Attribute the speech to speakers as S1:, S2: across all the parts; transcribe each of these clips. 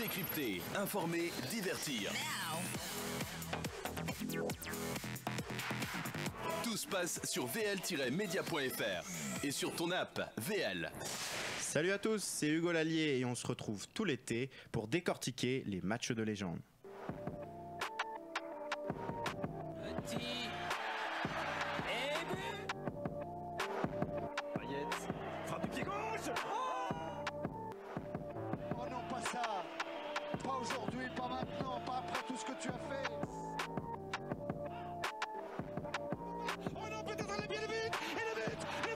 S1: Décrypter, informer, divertir. Tout se passe sur vl-media.fr et sur ton app VL.
S2: Salut à tous, c'est Hugo Lallier et on se retrouve tout l'été pour décortiquer les matchs de légende.
S3: Frappe du pied gauche.
S4: Oh non, pas ça. Pas aujourd'hui, pas maintenant, pas après tout ce que tu as fait.
S3: Oh non, peut-être le pied, le but. Et le but. Et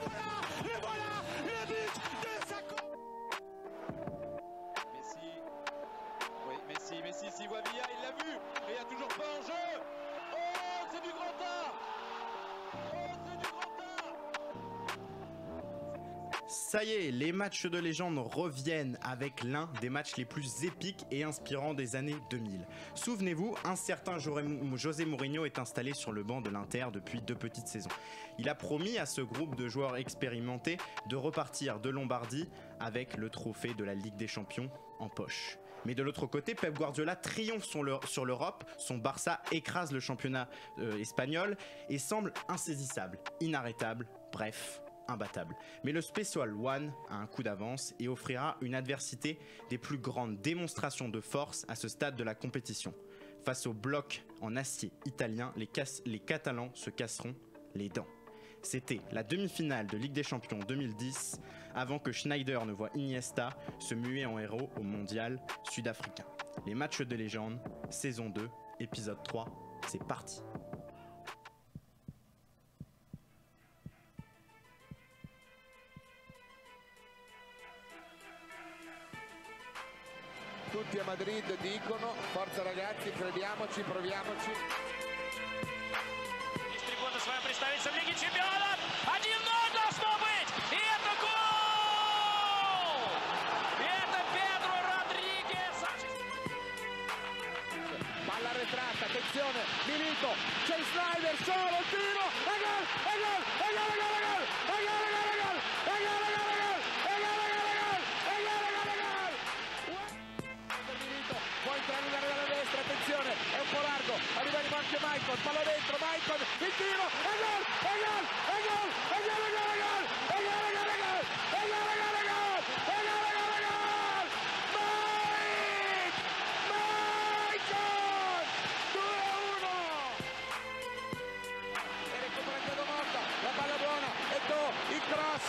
S3: voilà, le but de Sako.
S5: Messi, s'il voit Villa, il l'a vu. Et il n'y a toujours pas en jeu. Oh, c'est du grand art.
S2: Ça y est, les matchs de légende reviennent avec l'un des matchs les plus épiques et inspirants des années 2000. Souvenez-vous, un certain José Mourinho est installé sur le banc de l'Inter depuis 2 petites saisons. Il a promis à ce groupe de joueurs expérimentés de repartir de Lombardie avec le trophée de la Ligue des Champions en poche. Mais de l'autre côté, Pep Guardiola triomphe sur l'Europe, son Barça écrase le championnat espagnol et semble insaisissable, inarrêtable, bref, imbattable. Mais le Special One a un coup d'avance et offrira une adversité des plus grandes démonstrations de force à ce stade de la compétition. Face au bloc en acier italien, les Catalans se casseront les dents. C'était la demi-finale de Ligue des Champions 2010, avant que Schneider ne voie Iniesta se muer en héros au mondial sud-africain. Les matchs de légende, saison 2, épisode 3, c'est parti.
S6: Tutti a Madrid dicono forza ragazzi, crediamoci, proviamoci.
S7: Из трибуны своя представитель в Лиге Чемпионов. 1-0 должно быть. И это гол! Это Педро Родригес.
S6: Palla arretrata, attenzione, Milito, c'è il Snyder, solo il tiro, e gol, e gol, e gol, e gol, e gol, e gol, e gol, e gol, e gol, e gol, e gol, e gol, e gol, e gol, e gol. Milito può entrare dalla destra, attenzione, è un po' largo, arriva anche Maicon, palla dentro, Maicon, il tiro, e gol, e gol, e gol, e gol, e gol, e gol, e gol, e gol, e gol, e gol, e gol, e gol, e gol, e gol, e gol, Maicon, 2-1, e recupera Chiedo Motta, la palla buona, e Do, il cross,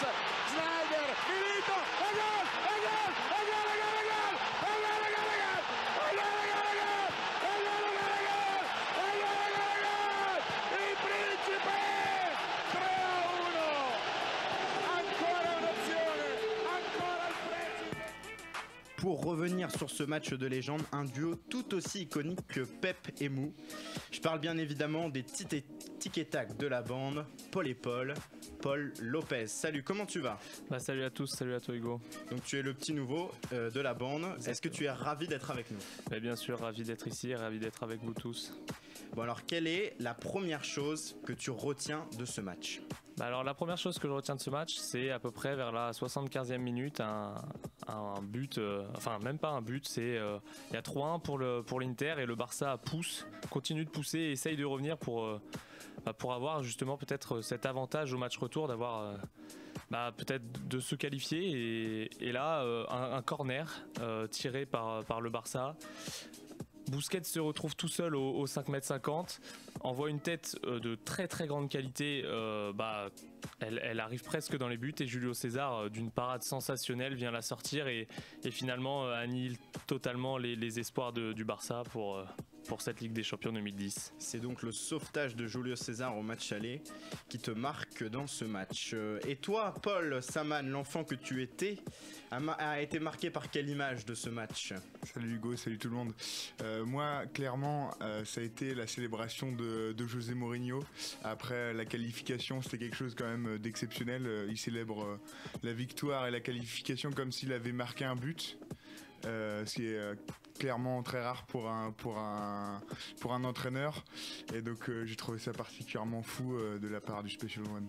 S6: Snyder, Milito, e gol, e gol, e gol, e gol, e gol, e gol, e gol, e gol, il principe 3-1, ancora un'azione, ancora il principe.
S2: Pour revenir sur ce match de légende, un duo tout aussi iconique que Pep et Mou. Je parle bien évidemment des tic et tac de la bande, Paul et Paul Lopez. Salut, comment tu vas?
S8: Salut à tous, salut à toi Hugo.
S2: Donc tu es le petit nouveau de la bande.
S8: Exactement.
S2: Est-ce que tu es ravi d'être avec nous?
S8: Bien sûr, ravi d'être ici et ravi d'être avec vous tous.
S2: Bon alors, quelle est la première chose que tu retiens de ce match?
S8: Alors la première chose que je retiens de ce match, c'est à peu près vers la 75e minute un but, enfin même pas un but, c'est il y a 3-1 pour l'Inter et le Barça continue de pousser et essaye de revenir pour avoir justement peut-être cet avantage au match retour d'avoir peut-être de se qualifier et là un corner tiré par le Barça. Busquets se retrouve tout seul au 5,50 m, envoie une tête de très très grande qualité, elle arrive presque dans les buts et Julio César d'une parade sensationnelle vient la sortir et finalement annihile totalement les espoirs du Barça pour cette Ligue des Champions 2010.
S2: C'est donc le sauvetage de Julio César au match aller qui te marque dans ce match. Et toi, Paul Saman, l'enfant que tu étais, a été marqué par quelle image de ce match?
S9: Salut Hugo, salut tout le monde. Moi, clairement, ça a été la célébration de José Mourinho. Après la qualification, c'était quelque chose quand même d'exceptionnel. Il célèbre la victoire et la qualification comme s'il avait marqué un but. Ce qui est clairement très rare pour un entraîneur. Et donc j'ai trouvé ça particulièrement fou de la part du Special One.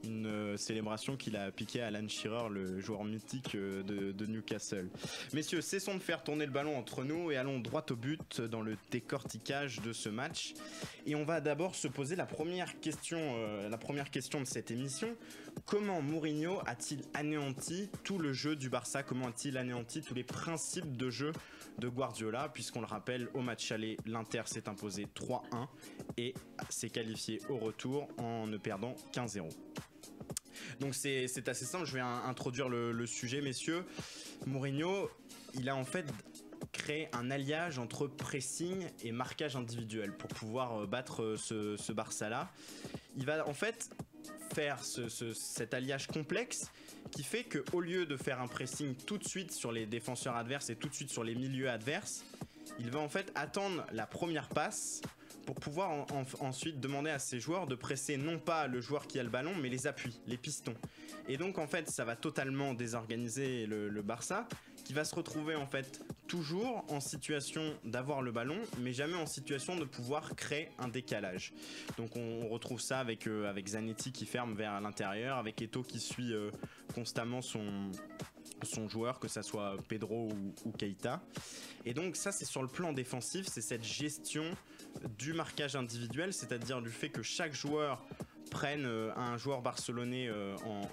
S2: une célébration qu'il a piquée à Alan Shearer, le joueur mythique de Newcastle. Messieurs, cessons de faire tourner le ballon entre nous et allons droit au but dans le décortiquage de ce match. Et on va d'abord se poser la première question de cette émission. Comment Mourinho a-t-il anéanti tout le jeu du Barça? Comment a-t-il anéanti tous les principes de jeu de Guardiola? Puisqu'on le rappelle, au match aller, l'Inter s'est imposé 3-1 et s'est qualifié au retour en ne perdant qu'un 0. Donc c'est assez simple, je vais introduire le sujet, messieurs. Mourinho, il a en fait créé un alliage entre pressing et marquage individuel pour pouvoir battre ce Barça-là. Il va en fait faire cet alliage complexe qui fait qu'au lieu de faire un pressing tout de suite sur les défenseurs adverses et tout de suite sur les milieux adverses, il va en fait attendre la première passe pour pouvoir ensuite demander à ses joueurs de presser non pas le joueur qui a le ballon mais les appuis, les pistons. Et donc en fait ça va totalement désorganiser le Barça qui va se retrouver en fait toujours en situation d'avoir le ballon mais jamais en situation de pouvoir créer un décalage. Donc on retrouve ça avec Zanetti qui ferme vers l'intérieur, avec Eto'o qui suit constamment son joueur, que ça soit Pedro ou Keita. Et donc ça c'est sur le plan défensif, c'est cette gestion du marquage individuel, c'est-à-dire du fait que chaque joueur prenne un joueur barcelonais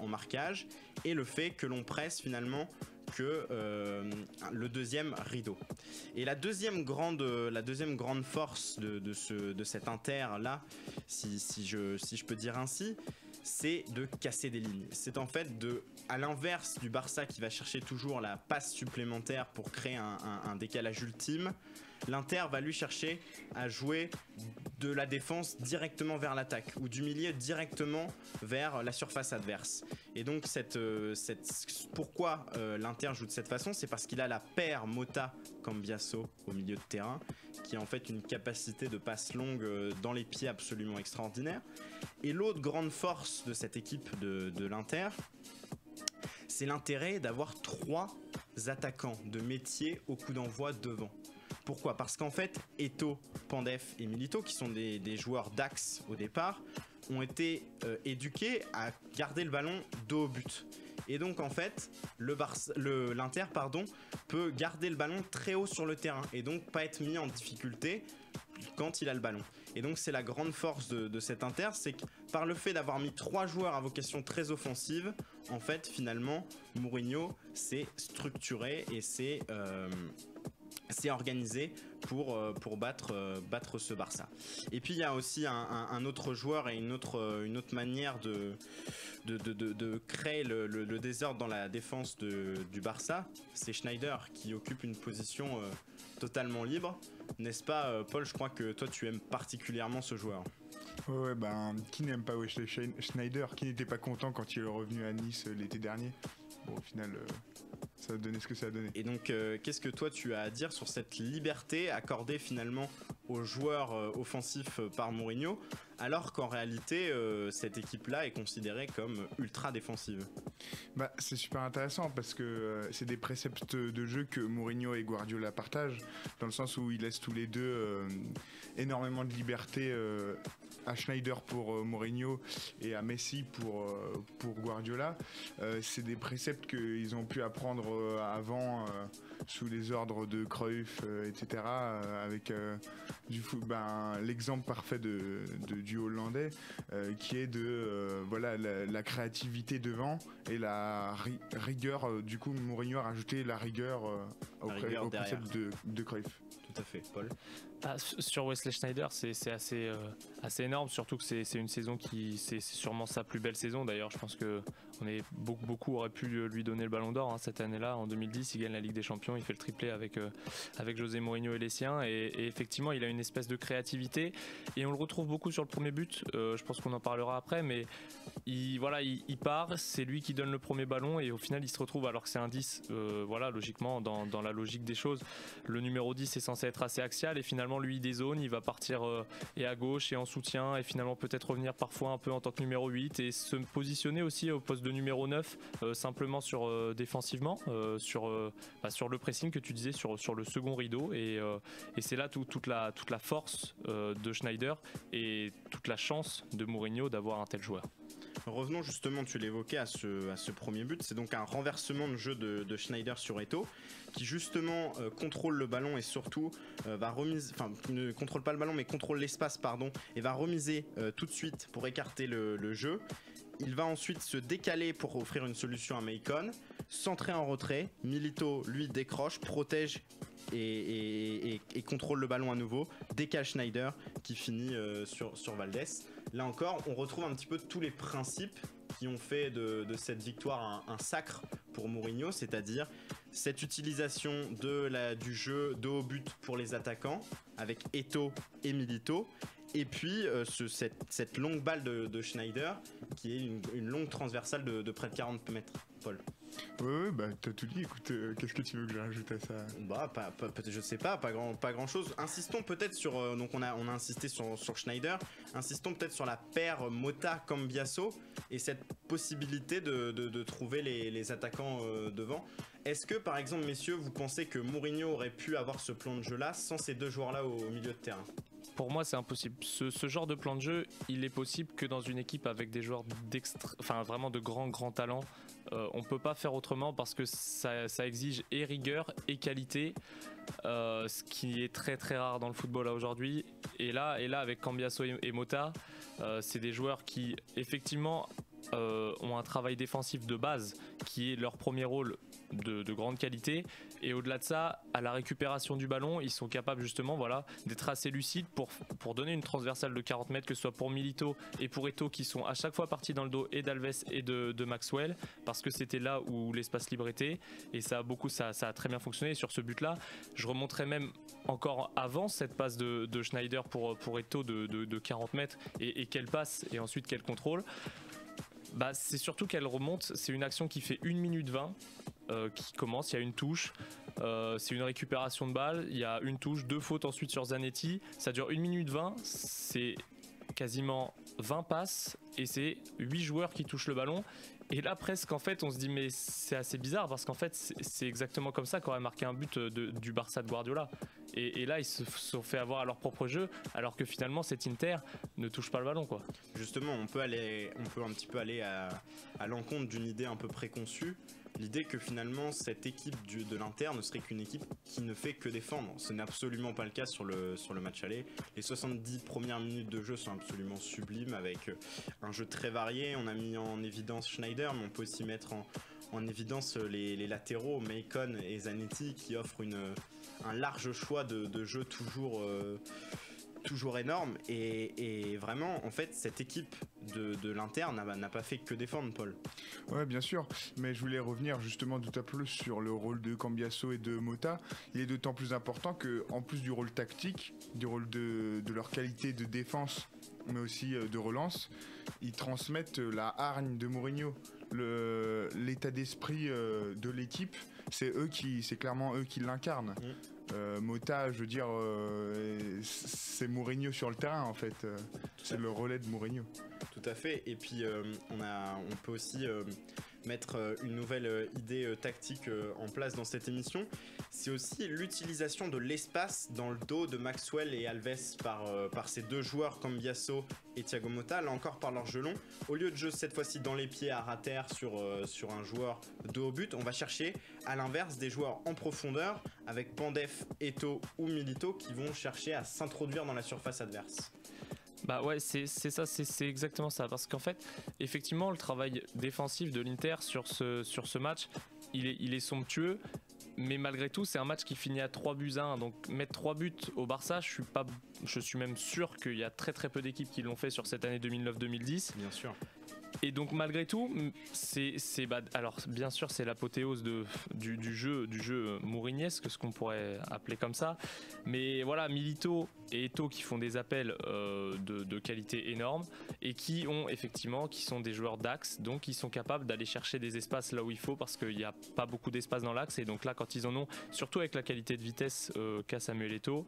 S2: en marquage et le fait que l'on presse finalement que le deuxième rideau. Et la deuxième grande force de cet Inter là, si je peux dire ainsi, c'est de casser des lignes. C'est en fait à l'inverse du Barça qui va chercher toujours la passe supplémentaire pour créer un décalage ultime, l'Inter va lui chercher à jouer de la défense directement vers l'attaque ou du milieu directement vers la surface adverse. Et donc pourquoi l'Inter joue de cette façon, c'est parce qu'il a la paire Mota-Cambiasso au milieu de terrain qui a en fait une capacité de passe longue dans les pieds absolument extraordinaire. Et l'autre grande force de cette équipe de l'Inter, c'est l'intérêt d'avoir 3 attaquants de métier au coup d'envoi devant. Pourquoi? Parce qu'en fait, Eto'o, Pandef et Milito, qui sont des joueurs d'axe au départ, ont été éduqués à garder le ballon dos au but. Et donc en fait, l'Inter peut garder le ballon très haut sur le terrain et donc pas être mis en difficulté quand il a le ballon. Et donc c'est la grande force de cet Inter, c'est que par le fait d'avoir mis 3 joueurs à vocation très offensive, en fait finalement Mourinho s'est structuré et s'est organisé pour battre ce Barça. Et puis il y a aussi un autre joueur et une autre manière de créer le désordre dans la défense du Barça, c'est Schneider qui occupe une position totalement libre. N'est-ce pas, Paul? Je crois que toi tu aimes particulièrement ce joueur.
S9: Ouais, qui n'aime pas Wesley Schneider, qui n'était pas content quand il est revenu à Nice l'été dernier. Bon, au final, ça a donné ce que ça a donné.
S2: Et donc, qu'est-ce que toi tu as à dire sur cette liberté accordée finalement aux joueurs offensifs par Mourinho, alors qu'en réalité, cette équipe-là est considérée comme ultra défensive?
S9: C'est super intéressant parce que c'est des préceptes de jeu que Mourinho et Guardiola partagent, dans le sens où ils laissent tous les deux énormément de liberté à Schneider pour Mourinho et à Messi pour Guardiola. C'est des préceptes qu'ils ont pu apprendre avant sous les ordres de Cruyff, etc. Avec l'exemple parfait du Hollandais qui est la créativité devant et la rigueur. Du coup, Mourinho a rajouté la rigueur au précepte de Cruyff.
S2: Tout à fait, Paul.
S8: Sur Wesley Schneider, c'est assez énorme, surtout que c'est une saison c'est sûrement sa plus belle saison. D'ailleurs, je pense que beaucoup auraient pu lui donner le Ballon d'Or cette année-là. En 2010, il gagne la Ligue des Champions, il fait le triplé avec José Mourinho et les siens. Et effectivement, il a une espèce de créativité et on le retrouve beaucoup sur le premier but. Je pense qu'on en parlera après, mais il part, c'est lui qui donne le premier ballon et au final, il se retrouve alors que c'est un 10. Logiquement, dans la logique des choses, le numéro 10 est censé être assez axial et finalement lui il dézone, il va partir et à gauche et en soutien et finalement peut-être revenir parfois un peu en tant que numéro 8 et se positionner aussi au poste de numéro 9 simplement défensivement sur le pressing que tu disais sur le second rideau et c'est là toute la force de Schneider et toute la chance de Mourinho d'avoir un tel joueur.
S2: Revenons justement, tu l'évoquais, à ce premier but. C'est donc un renversement de jeu de Schneider sur Eto'o, qui justement contrôle le ballon et surtout ne contrôle pas le ballon mais contrôle l'espace, et va remiser tout de suite pour écarter le jeu. Il va ensuite se décaler pour offrir une solution à Maicon, centrer en retrait. Milito lui décroche, protège et contrôle le ballon à nouveau, décale Schneider qui finit sur Valdés. Là encore, on retrouve un petit peu tous les principes qui ont fait de cette victoire un sacre pour Mourinho, c'est-à-dire cette utilisation du jeu de haut but pour les attaquants avec Eto'o et Milito. Et puis cette longue balle de Schneider qui est une longue transversale de près de 40 mètres. Paul.
S9: Ouais, bah t'as tout dit, écoute, qu'est-ce que tu veux que je rajoute à ça?
S2: Bah, je sais pas grand chose. Insistons peut-être sur, donc on a insisté sur Schneider, insistons peut-être sur la paire Mota-Cambiasso et cette possibilité de trouver les attaquants devant. Est-ce que par exemple, messieurs, vous pensez que Mourinho aurait pu avoir ce plan de jeu là sans ces deux joueurs là au milieu de terrain?
S8: Pour moi, c'est impossible. Ce genre de plan de jeu, il est possible que dans une équipe avec des joueurs vraiment de grands talents. On peut pas faire autrement parce que ça exige et rigueur et qualité, ce qui est très très rare dans le football aujourd'hui. Et là avec Cambiasso et Mota, c'est des joueurs qui effectivement ont un travail défensif de base qui est leur premier rôle de grande qualité, et au-delà de ça, à la récupération du ballon, ils sont capables justement d'être assez lucides pour donner une transversale de 40 mètres, que ce soit pour Milito et pour Eto'o, qui sont à chaque fois partis dans le dos et d'Alves et de Maxwell, parce que c'était là où l'espace libre était, et ça a très bien fonctionné. Et sur ce but-là, je remonterais même encore avant cette passe de Schneider pour Eto'o de 40 mètres, et quelle passe, et ensuite quel contrôle. Bah, c'est surtout qu'elle remonte, c'est une action qui fait 1 minute 20 qui commence, il y a une touche, c'est une récupération de balle, il y a une touche, 2 fautes ensuite sur Zanetti, ça dure 1 minute 20, c'est quasiment 20 passes et c'est 8 joueurs qui touchent le ballon. Et là presque en fait on se dit mais c'est assez bizarre parce qu'en fait c'est exactement comme ça qu'aurait marqué un but du Barça de Guardiola. Et là ils se sont fait avoir à leur propre jeu alors que finalement cet Inter ne touche pas le ballon quoi.
S2: Justement on peut un petit peu aller à l'encontre d'une idée un peu préconçue. L'idée que finalement cette équipe de l'Inter ne serait qu'une équipe qui ne fait que défendre. Ce n'est absolument pas le cas sur le match aller. Les 70 premières minutes de jeu sont absolument sublimes avec un jeu très varié. On a mis en évidence Schneider, mais on peut aussi mettre en évidence les latéraux, Maicon et Zanetti, qui offrent un large choix de jeu toujours énorme, et vraiment en fait cette équipe de l'Inter n'a pas fait que défendre, Paul.
S9: Ouais, bien sûr, mais je voulais revenir justement tout à peu sur le rôle de Cambiasso et de Mota. Il est d'autant plus important que, en plus du rôle tactique, du rôle de leur qualité de défense mais aussi de relance, ils transmettent la hargne de Mourinho, l'état d'esprit de l'équipe. C'est clairement eux qui l'incarnent. Mota, je veux dire, c'est Mourinho sur le terrain en fait. C'est le relais de Mourinho.
S2: Tout à fait. Et puis on peut aussi mettre une nouvelle idée tactique en place dans cette émission. C'est aussi l'utilisation de l'espace dans le dos de Maxwell et Alves par ces deux joueurs Cambiasso et Thiago Motta, là encore par leur jeu long. Au lieu de jeu cette fois-ci dans les pieds à ras terre sur un joueur de haut but, on va chercher à l'inverse des joueurs en profondeur avec Pandef, Eto'o ou Milito qui vont chercher à s'introduire dans la surface adverse.
S8: Bah ouais, c'est ça, c'est exactement ça. Parce qu'en fait, effectivement, le travail défensif de l'Inter sur ce match, il est somptueux. Mais malgré tout, c'est un match qui finit à 3-1. Donc mettre 3 buts au Barça, je suis même sûr qu'il y a très très peu d'équipes qui l'ont fait sur cette année 2009-2010.
S2: Bien sûr.
S8: Et donc malgré tout, alors bien sûr c'est l'apothéose du jeu mourignesque, ce qu'on pourrait appeler comme ça. Mais voilà, Milito et Eto'o qui font des appels de qualité énorme et qui sont des joueurs d'axe, donc ils sont capables d'aller chercher des espaces là où il faut parce qu'il n'y a pas beaucoup d'espace dans l'axe. Et donc là, quand ils en ont, surtout avec la qualité de vitesse qu'a Samuel Eto'o,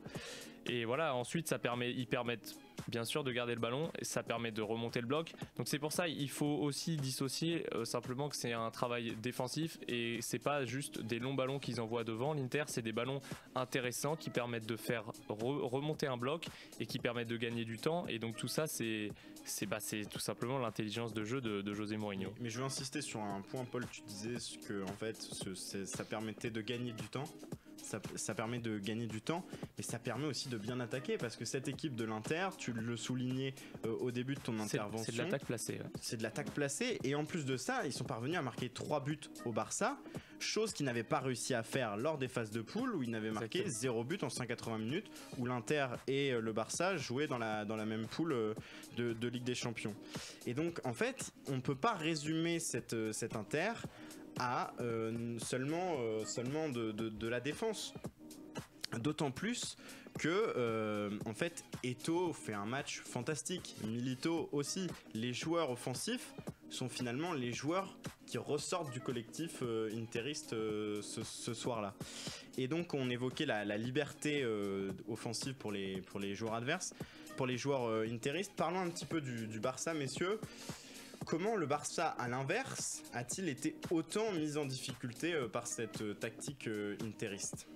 S8: et voilà, ensuite ils permettent bien sûr de garder le ballon et ça permet de remonter le bloc. Donc c'est pour ça il faut aussi dissocier simplement que c'est un travail défensif et c'est pas juste des longs ballons qu'ils envoient devant l'Inter, c'est des ballons intéressants qui permettent de faire remonter un bloc et qui permettent de gagner du temps et donc tout ça c'est tout simplement l'intelligence de jeu de José Mourinho.
S2: Mais je veux insister sur un point, Paul, tu disais que en fait ça permettait de gagner du temps. Ça permet de gagner du temps, mais ça permet aussi de bien attaquer parce que cette équipe de l'Inter, tu le soulignais au début de ton intervention.
S8: C'est de l'attaque placée. Ouais.
S2: C'est de l'attaque placée et en plus de ça, ils sont parvenus à marquer 3 buts au Barça, chose qu'ils n'avaient pas réussi à faire lors des phases de poule où ils n'avaient marqué 0 but en 180 minutes, où l'Inter et le Barça jouaient dans la même poule de Ligue des Champions. Et donc en fait, on ne peut pas résumer cette Inter à seulement de la défense. D'autant plus que en fait Eto'o fait un match fantastique, Milito aussi. Les joueurs offensifs sont finalement les joueurs qui ressortent du collectif interiste ce soir-là. Et donc on évoquait la liberté offensive pour les joueurs adverses, pour les joueurs interistes. Parlons un petit peu du Barça, messieurs. Comment le Barça, à l'inverse, a-t-il été autant mis en difficulté par cette tactique interiste ?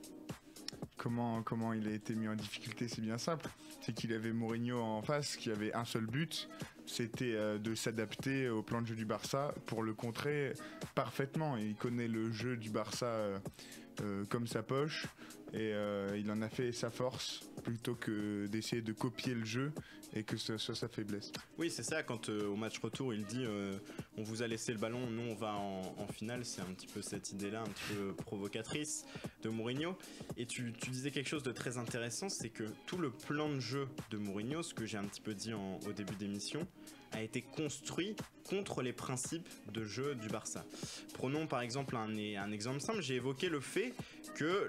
S9: Comment il a été mis en difficulté, c'est bien simple. C'est qu'il avait Mourinho en face qui avait un seul but, c'était de s'adapter au plan de jeu du Barça pour le contrer parfaitement. Il connaît le jeu du Barça comme sa poche et il en a fait sa force plutôt que d'essayer de copier le jeu et que ce soit sa faiblesse.
S2: Oui, c'est ça, quand au match retour il dit on vous a laissé le ballon, nous on va en finale. C'est un petit peu cette idée-là, un petit peu provocatrice de Mourinho. Et tu disais quelque chose de très intéressant, c'est que tout le plan de jeu de Mourinho, ce que j'ai un petit peu dit au début d'émission, a été construit contre les principes de jeu du Barça. Prenons par exemple un exemple simple. J'ai évoqué le fait que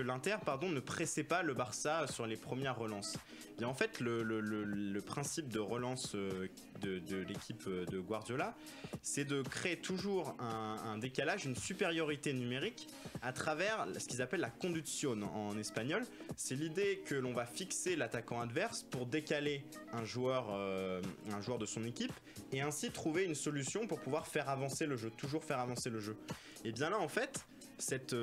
S2: l'Inter ne pressait pas le Barça sur les premières relances. Bien, en fait, le principe de relance de l'équipe de Guardiola, c'est de créer toujours un décalage, une supériorité numérique à travers ce qu'ils appellent la conduction en espagnol. C'est l'idée que l'on va fixer l'attaquant adverse pour décaler un joueur de son équipe et ainsi trouver une solution pour pouvoir faire avancer le jeu, toujours faire avancer le jeu. Et bien là, en fait, cette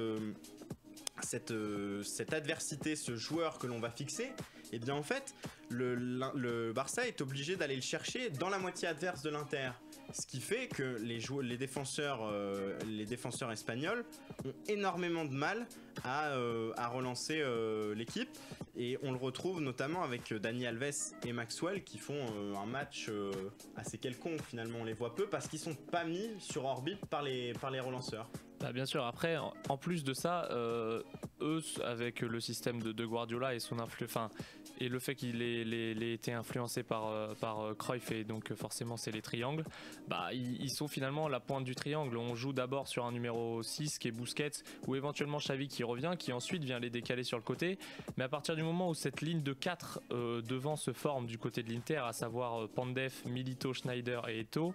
S2: adversité, ce joueur que l'on va fixer, et bien en fait le Barça est obligé d'aller le chercher dans la moitié adverse de l'Inter, ce qui fait que les défenseurs espagnols ont énormément de mal à relancer l'équipe, et on le retrouve notamment avec Dani Alves et Maxwell qui font un match assez quelconque. Finalement on les voit peu parce qu'ils sont pas mis sur orbite par les relanceurs.
S8: Bah bien sûr, après en plus de ça, eux avec le système de Guardiola et son influence, et le fait qu'il ait été influencé par Cruyff, et donc forcément c'est les triangles, bah ils sont finalement la pointe du triangle. On joue d'abord sur un numéro 6 qui est Busquets, ou éventuellement Xavi qui revient, qui ensuite vient les décaler sur le côté. Mais à partir du moment où cette ligne de 4 devant se forme du côté de l'Inter, à savoir Pandef, Milito, Schneider et Eto'o,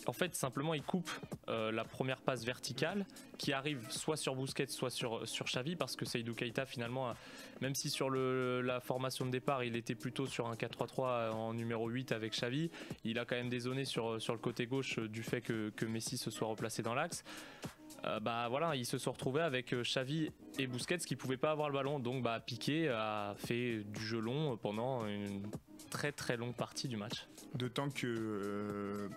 S8: en fait simplement ils coupent la première passe verticale qui arrive soit sur Busquets soit sur Xavi, parce que Seydou Keita finalement, même si sur la formation de départ il était plutôt sur un 4-3-3 en numéro 8 avec Xavi, il a quand même dézonné sur le côté gauche du fait que Messi se soit replacé dans l'axe. Bah voilà, ils se sont retrouvés avec Xavi et Busquets qui pouvaient pas avoir le ballon, donc bah Piqué a fait du jeu long pendant une très très longue partie du match. D'autant que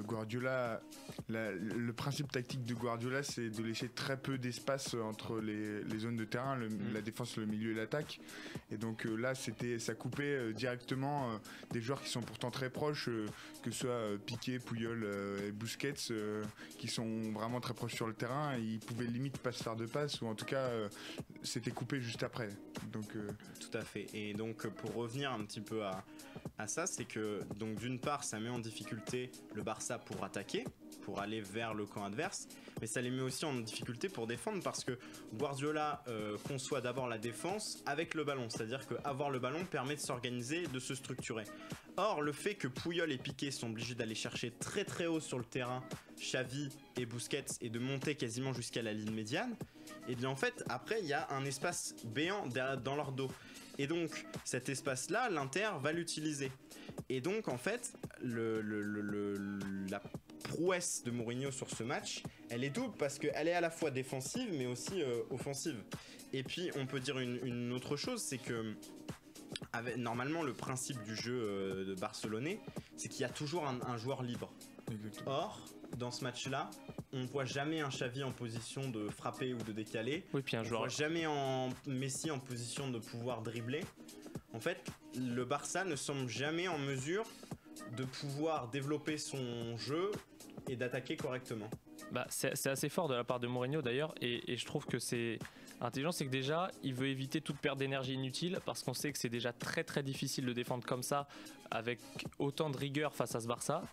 S9: Guardiola, le principe tactique de Guardiola, c'est de laisser très peu d'espace entre les zones de terrain, la défense, le milieu et l'attaque. Et donc là, ça coupait directement des joueurs qui sont pourtant très proches, que ce soit Piqué, Puyol et Busquets, qui sont vraiment très proches sur le terrain. Ils pouvaient limite pas se faire de passe, ou en tout cas, c'était coupé juste après. Donc,
S2: tout à fait. Et donc, pour revenir un petit peu à ça, c'est que donc d'une part, ça met en difficulté le Barça pour attaquer, pour aller vers le camp adverse, mais ça les met aussi en difficulté pour défendre, parce que Guardiola conçoit d'abord la défense avec le ballon, c'est-à-dire qu'avoir le ballon permet de s'organiser, de se structurer. Or, le fait que Puyol et Piqué sont obligés d'aller chercher très très haut sur le terrain Xavi et Busquets et de monter quasiment jusqu'à la ligne médiane, et bien en fait après il y a un espace béant dans leur dos. Et donc cet espace-là, l'Inter va l'utiliser. Et donc en fait, la prouesse de Mourinho sur ce match, elle est double parce qu'elle est à la fois défensive mais aussi offensive. Et puis on peut dire une autre chose, c'est que normalement le principe du jeu de barcelonais, c'est qu'il y a toujours un joueur libre.
S9: Exactement.
S2: Or, dans ce match-là, on ne voit jamais un Xavi en position de frapper ou de décaler.
S8: Oui, puis un joueur.
S2: On ne voit jamais Messi en position de pouvoir dribbler. En fait, le Barça ne semble jamais en mesure de pouvoir développer son jeu et d'attaquer correctement.
S8: C'est assez fort de la part de Mourinho d'ailleurs, et je trouve que c'est intelligent, c'est que déjà il veut éviter toute perte d'énergie inutile parce qu'on sait que c'est déjà très très difficile de défendre comme ça avec autant de rigueur face à ce Barça.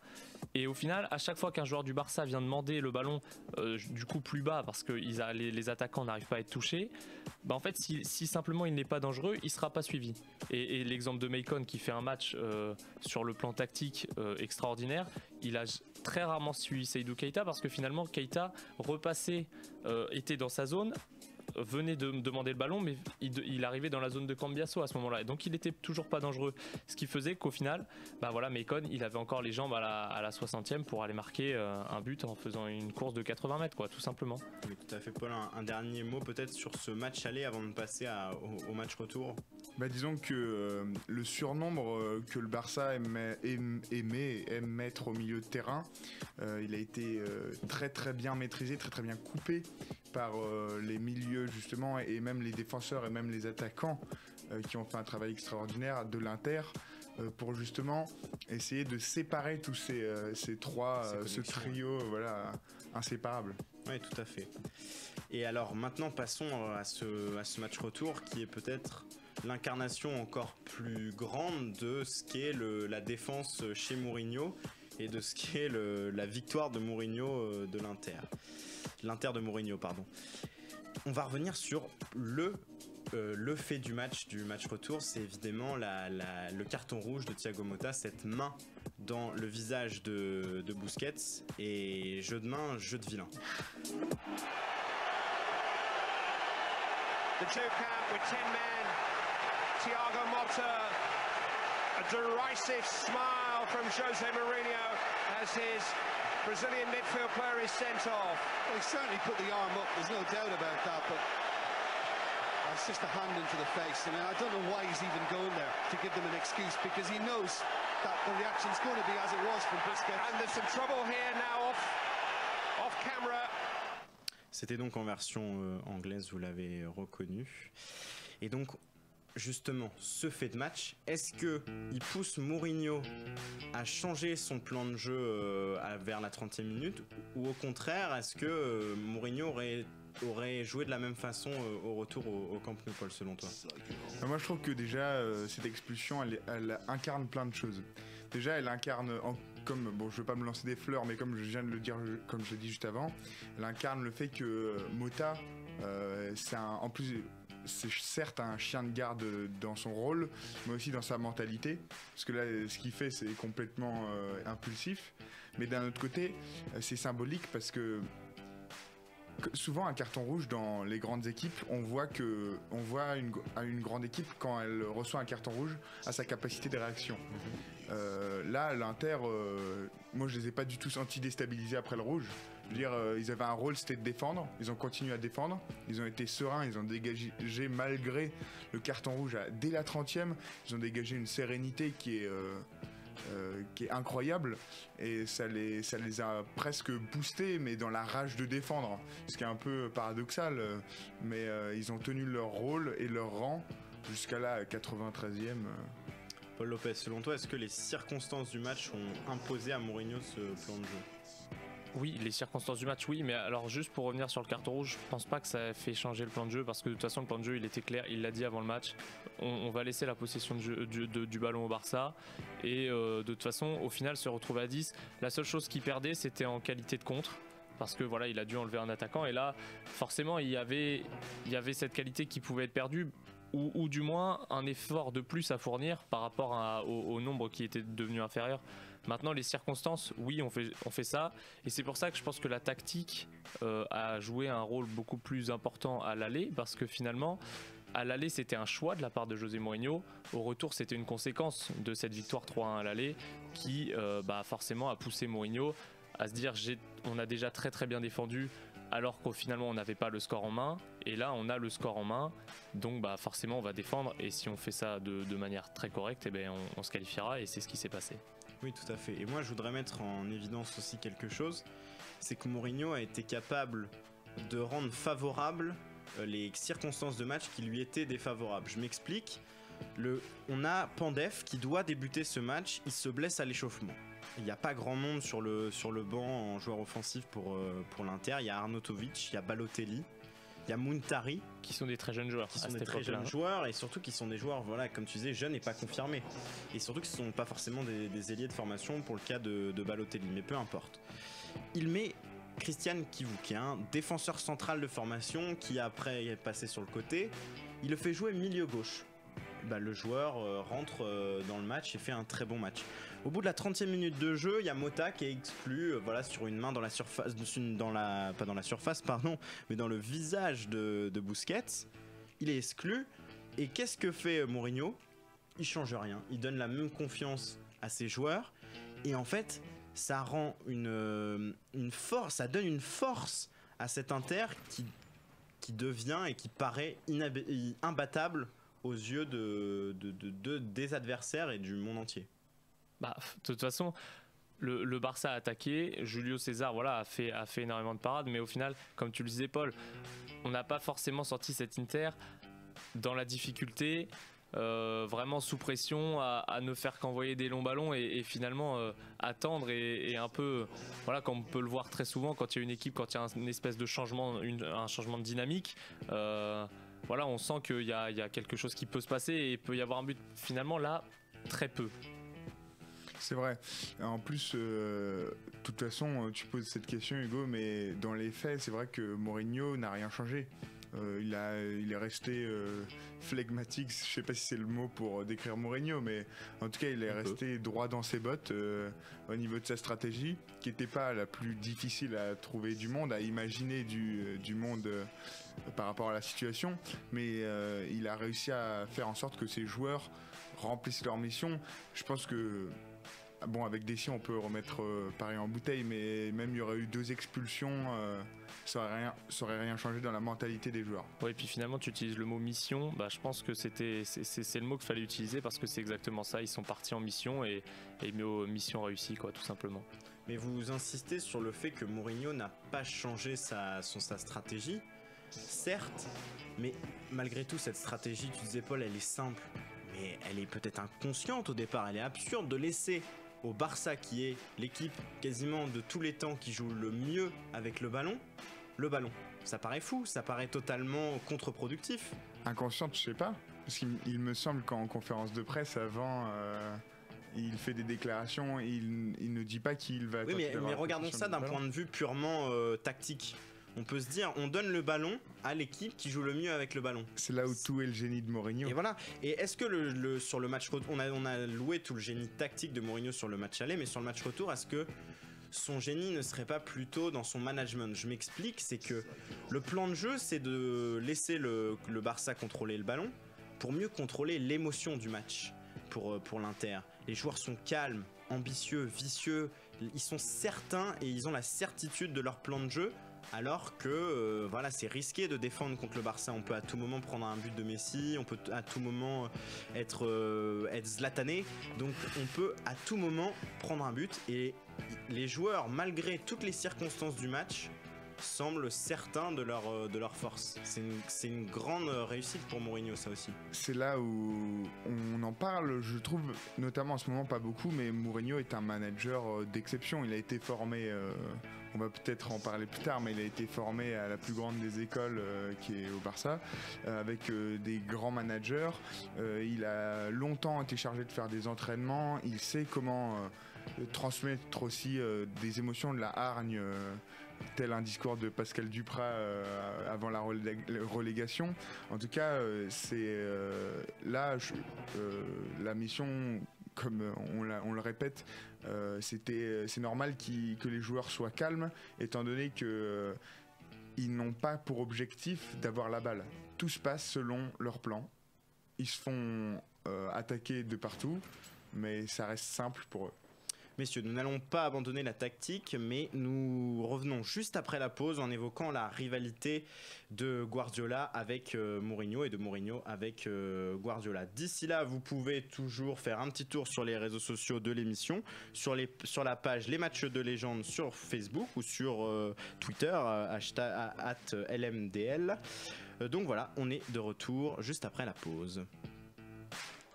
S8: Et au final, à chaque fois qu'un joueur du Barça vient demander le ballon du coup plus bas parce que les attaquants n'arrivent pas à être touchés, en fait si simplement il n'est pas dangereux, il ne sera pas suivi. Et l'exemple de Maicon qui fait un match sur le plan tactique extraordinaire, il a très rarement suivi Seydou Keita parce que finalement Keita repassait, était dans sa zone, venait de demander le ballon, mais il arrivait dans la zone de Cambiasso à ce moment-là, et donc il était toujours pas dangereux, ce qui faisait qu'au final Maicon il avait encore les jambes à la 60e pour aller marquer un but en faisant une course de 80 mètres quoi, tout simplement.
S2: Oui, tout à fait Paul, un dernier mot peut-être sur ce match aller avant de passer au match retour.
S9: Disons que le surnombre que le Barça aime mettre au milieu de terrain, il a été très très bien maîtrisé, très très bien coupé par les milieux justement, et même les défenseurs et même les attaquants qui ont fait un travail extraordinaire de l'Inter pour justement essayer de séparer tous ces ce trio inséparable.
S2: Oui, tout à fait. Et alors maintenant passons à ce match retour qui est peut-être l'incarnation encore plus grande de ce qu'est la défense chez Mourinho et de ce qu'est la victoire de Mourinho de l'Inter de Mourinho, pardon. On va revenir sur le fait du match retour, c'est évidemment le carton rouge de Thiago Motta, cette main dans le visage de Busquets, et jeu de main, jeu de vilain.
S10: The two count with 10 men. Thiago Motta, a derisive smile from Jose Mourinho as his Brazilian midfield player is sent off.
S4: Well, he certainly put the arm up, there's no doubt about that, but it's just a hand into the face. I mean, I don't know why he's even going there to give them an excuse, because he knows that the reaction's going to be as it was from Busquets.
S10: And there's some trouble here now off camera.
S2: C'était donc en version anglaise, vous l'avez reconnu. Et donc, justement, ce fait de match, est-ce qu'il pousse Mourinho à changer son plan de jeu vers la 30e minute, ou au contraire, est-ce que Mourinho aurait joué de la même façon au retour au Camp Nou, Paul, selon toi?
S9: Moi, je trouve que déjà, cette expulsion, elle incarne plein de choses. Déjà, elle incarne, je ne veux pas me lancer des fleurs, mais comme je viens de le dire, comme je l'ai dit juste avant, elle incarne le fait que Motta, en plus, c'est certes un chien de garde dans son rôle, mais aussi dans sa mentalité, parce que là, ce qu'il fait, c'est complètement impulsif. Mais d'un autre côté, c'est symbolique parce que souvent un carton rouge dans les grandes équipes, on voit une grande équipe, quand elle reçoit un carton rouge, à sa capacité de réaction. Là, l'Inter, moi je les ai pas du tout sentis déstabilisés après le rouge. Je veux dire, ils avaient un rôle, c'était de défendre. Ils ont continué à défendre. Ils ont été sereins. Ils ont dégagé, malgré le carton rouge dès la 30e, ils ont dégagé une sérénité qui est incroyable, et ça les a presque boostés, mais dans la rage de défendre, ce qui est un peu paradoxal, mais ils ont tenu leur rôle et leur rang jusqu'à la 93e.
S2: Paul Lopez, selon toi, est-ce que les circonstances du match ont imposé à Mourinho ce plan de jeu?
S8: Oui, les circonstances du match, oui, mais alors juste pour revenir sur le carton rouge, je pense pas que ça a fait changer le plan de jeu, parce que de toute façon le plan de jeu il était clair, il l'a dit avant le match, on va laisser la possession du ballon au Barça, et de toute façon au final se retrouve à 10. La seule chose qu'il perdait, c'était en qualité de contre, parce que voilà, il a dû enlever un attaquant, et là forcément il y avait cette qualité qui pouvait être perdue, ou du moins un effort de plus à fournir par rapport au nombre qui était devenu inférieur. Maintenant, les circonstances, oui, on fait ça, et c'est pour ça que je pense que la tactique a joué un rôle beaucoup plus important à l'aller, parce que finalement, À l'aller, c'était un choix de la part de José Mourinho. Au retour, c'était une conséquence de cette victoire 3-1 à l'aller qui forcément a poussé Mourinho à se dire on a déjà très très bien défendu alors qu'au finalement on n'avait pas le score en main. Et là, on a le score en main. Donc forcément, on va défendre. Et si on fait ça de manière très correcte, on se qualifiera. Et c'est ce qui s'est passé.
S2: Oui, tout à fait. Et moi, je voudrais mettre en évidence aussi quelque chose. C'est que Mourinho a été capable de rendre favorable les circonstances de match qui lui étaient défavorables. Je m'explique. On a Pandev qui doit débuter ce match. Il se blesse à l'échauffement. Il n'y a pas grand monde sur le banc en joueur offensif pour l'Inter. Il y a Arnautovic, il y a Balotelli, il y a Muntari.
S8: Qui sont des très jeunes joueurs.
S2: Qui sont des très jeunes joueurs et surtout qui sont des joueurs, voilà, comme tu disais, jeunes et pas confirmés. Et surtout qui ne sont pas forcément des ailiers de formation pour le cas de Balotelli. Mais peu importe. Il met Christian Kivou, qui est un défenseur central de formation qui après est passé sur le côté. Il le fait jouer milieu gauche. Le joueur rentre dans le match et fait un très bon match. Au bout de la 30e minute de jeu, il y a Mota qui est exclu sur une main dans la surface, pas dans la surface, pardon, mais dans le visage de Busquets. Il est exclu. Et qu'est-ce que fait Mourinho? Il change rien. Il donne la même confiance à ses joueurs. Et en fait, ça rend une force, ça donne une force à cet Inter qui devient et qui paraît imbattable aux yeux des adversaires et du monde entier.
S8: De toute façon, le Barça a attaqué, Julio César a fait énormément de parades, mais au final, comme tu le disais Paul, on n'a pas forcément sorti cet Inter dans la difficulté, vraiment sous pression, à ne faire qu'envoyer des longs ballons et finalement attendre et un peu, comme on peut le voir très souvent quand il y a une équipe, quand il y a une espèce de changement, un changement de dynamique. On sent qu'il y a quelque chose qui peut se passer et il peut y avoir un but. Finalement, là, très peu.
S9: C'est vrai. En plus, de toute façon, tu poses cette question, Hugo, mais dans les faits, c'est vrai que Mourinho n'a rien changé. Il est resté flegmatique, je sais pas si c'est le mot pour décrire Mourinho, mais en tout cas il est resté droit dans ses bottes au niveau de sa stratégie, qui n'était pas la plus difficile à trouver du monde, à imaginer du monde par rapport à la situation, mais il a réussi à faire en sorte que ses joueurs remplissent leur mission. Je pense que avec Dessy on peut remettre Paris en bouteille, mais même il y aurait eu 2 expulsions, ça aurait rien changé dans la mentalité des joueurs.
S8: Oui, et puis finalement tu utilises le mot mission, je pense que c'est le mot qu'il fallait utiliser parce que c'est exactement ça, ils sont partis en mission et mission réussie tout simplement.
S2: Mais vous insistez sur le fait que Mourinho n'a pas changé sa stratégie, certes, mais malgré tout cette stratégie, tu disais Paul, elle est simple, mais elle est peut-être inconsciente au départ, elle est absurde de laisser au Barça, qui est l'équipe quasiment de tous les temps qui joue le mieux avec le ballon. Ça paraît fou, ça paraît totalement contre-productif.
S9: Inconsciente, je sais pas, parce qu'il me semble qu'en conférence de presse avant, il fait des déclarations, il ne dit pas qu'il va...
S2: Oui, mais regardons ça d'un point de vue purement tactique. On peut se dire, on donne le ballon à l'équipe qui joue le mieux avec le ballon.
S9: C'est là où tout est le génie de Mourinho.
S2: Et voilà. Et est-ce que sur le match retour, on a loué tout le génie tactique de Mourinho sur le match aller, mais sur le match retour, est-ce que son génie ne serait pas plutôt dans son management? Je m'explique, c'est que le plan de jeu, c'est de laisser le Barça contrôler le ballon pour mieux contrôler l'émotion du match pour l'Inter. Les joueurs sont calmes, ambitieux, vicieux, ils sont certains et ils ont la certitude de leur plan de jeu. Alors que c'est risqué de défendre contre le Barça. On peut à tout moment prendre un but de Messi, on peut à tout moment être zlatané. Donc on peut à tout moment prendre un but. Et les joueurs, malgré toutes les circonstances du match, semblent certains de leur force. C'est une grande réussite pour Mourinho, ça aussi.
S9: C'est là où on en parle, je trouve, notamment en ce moment pas beaucoup, mais Mourinho est un manager d'exception. Il a été formé, on va peut-être en parler plus tard, mais il a été formé à la plus grande des écoles qui est au Barça, avec des grands managers. Il a longtemps été chargé de faire des entraînements, il sait comment transmettre aussi des émotions, de la hargne, tel un discours de Pascal Duprat avant la relégation. En tout cas, c'est là la mission, comme on le répète, c'est normal que les joueurs soient calmes, étant donné que ils n'ont pas pour objectif d'avoir la balle. tout se passe selon leur plan. Ils se font attaquer de partout, mais ça reste simple pour eux.
S2: Messieurs, nous n'allons pas abandonner la tactique, mais nous revenons juste après la pause en évoquant la rivalité de Guardiola avec Mourinho et de Mourinho avec Guardiola. D'ici là, vous pouvez toujours faire un petit tour sur les réseaux sociaux de l'émission, sur la page Les Matchs de Légende sur Facebook ou sur Twitter, #LMDL. Donc voilà, on est de retour juste après la pause.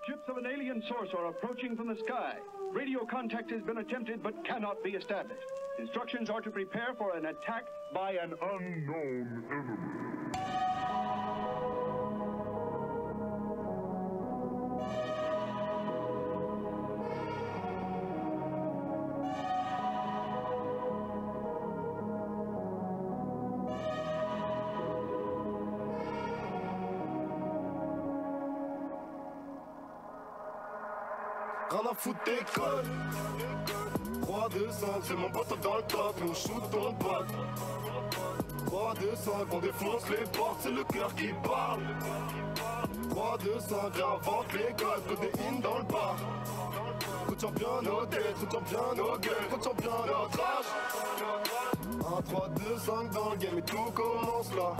S11: Ships of an alien source are approaching from the sky. Radio contact has been attempted but cannot be established. Instructions are to prepare for an attack by an unknown enemy.
S12: Rien à foutre des codes. 3-2-5, c'est mon pote dans le top, on shoot ton pote. 3-2-5, on défonce les portes, c'est le cœur qui parle. 3-2-5, réinvente les codes, codéine dans le bar. Retiens bien nos têtes, retiens bien nos gueules, retiens bien notre âge. 1-3-2-5 dans le game et tout commence là.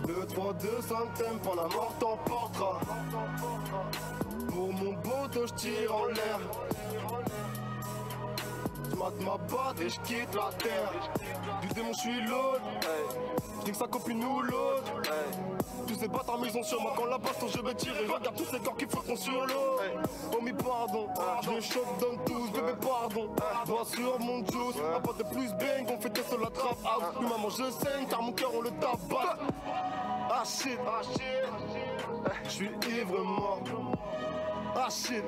S12: Le 3-2-5 t'aimes, pas la mort t'emportera. Pour mon bateau je tire en l'air. Je mate ma batte et je quitte la terre. Du démon je suis l'autre. Je dis que sa copine ou l'autre. Tous ces bâtards mais ils ont sur moi quand la baston je vais tirer. Regarde tous ces corps qui flottent sur l'eau. Oh mais pardon, je les choque donne tous, bébé pardon. Droit sur mon juice, la boîte de plus bang, on fait tester la trap house. Plus maman je saigne car mon cœur on le tabasse. Ah shit, je suis ivre mort. Ah shit,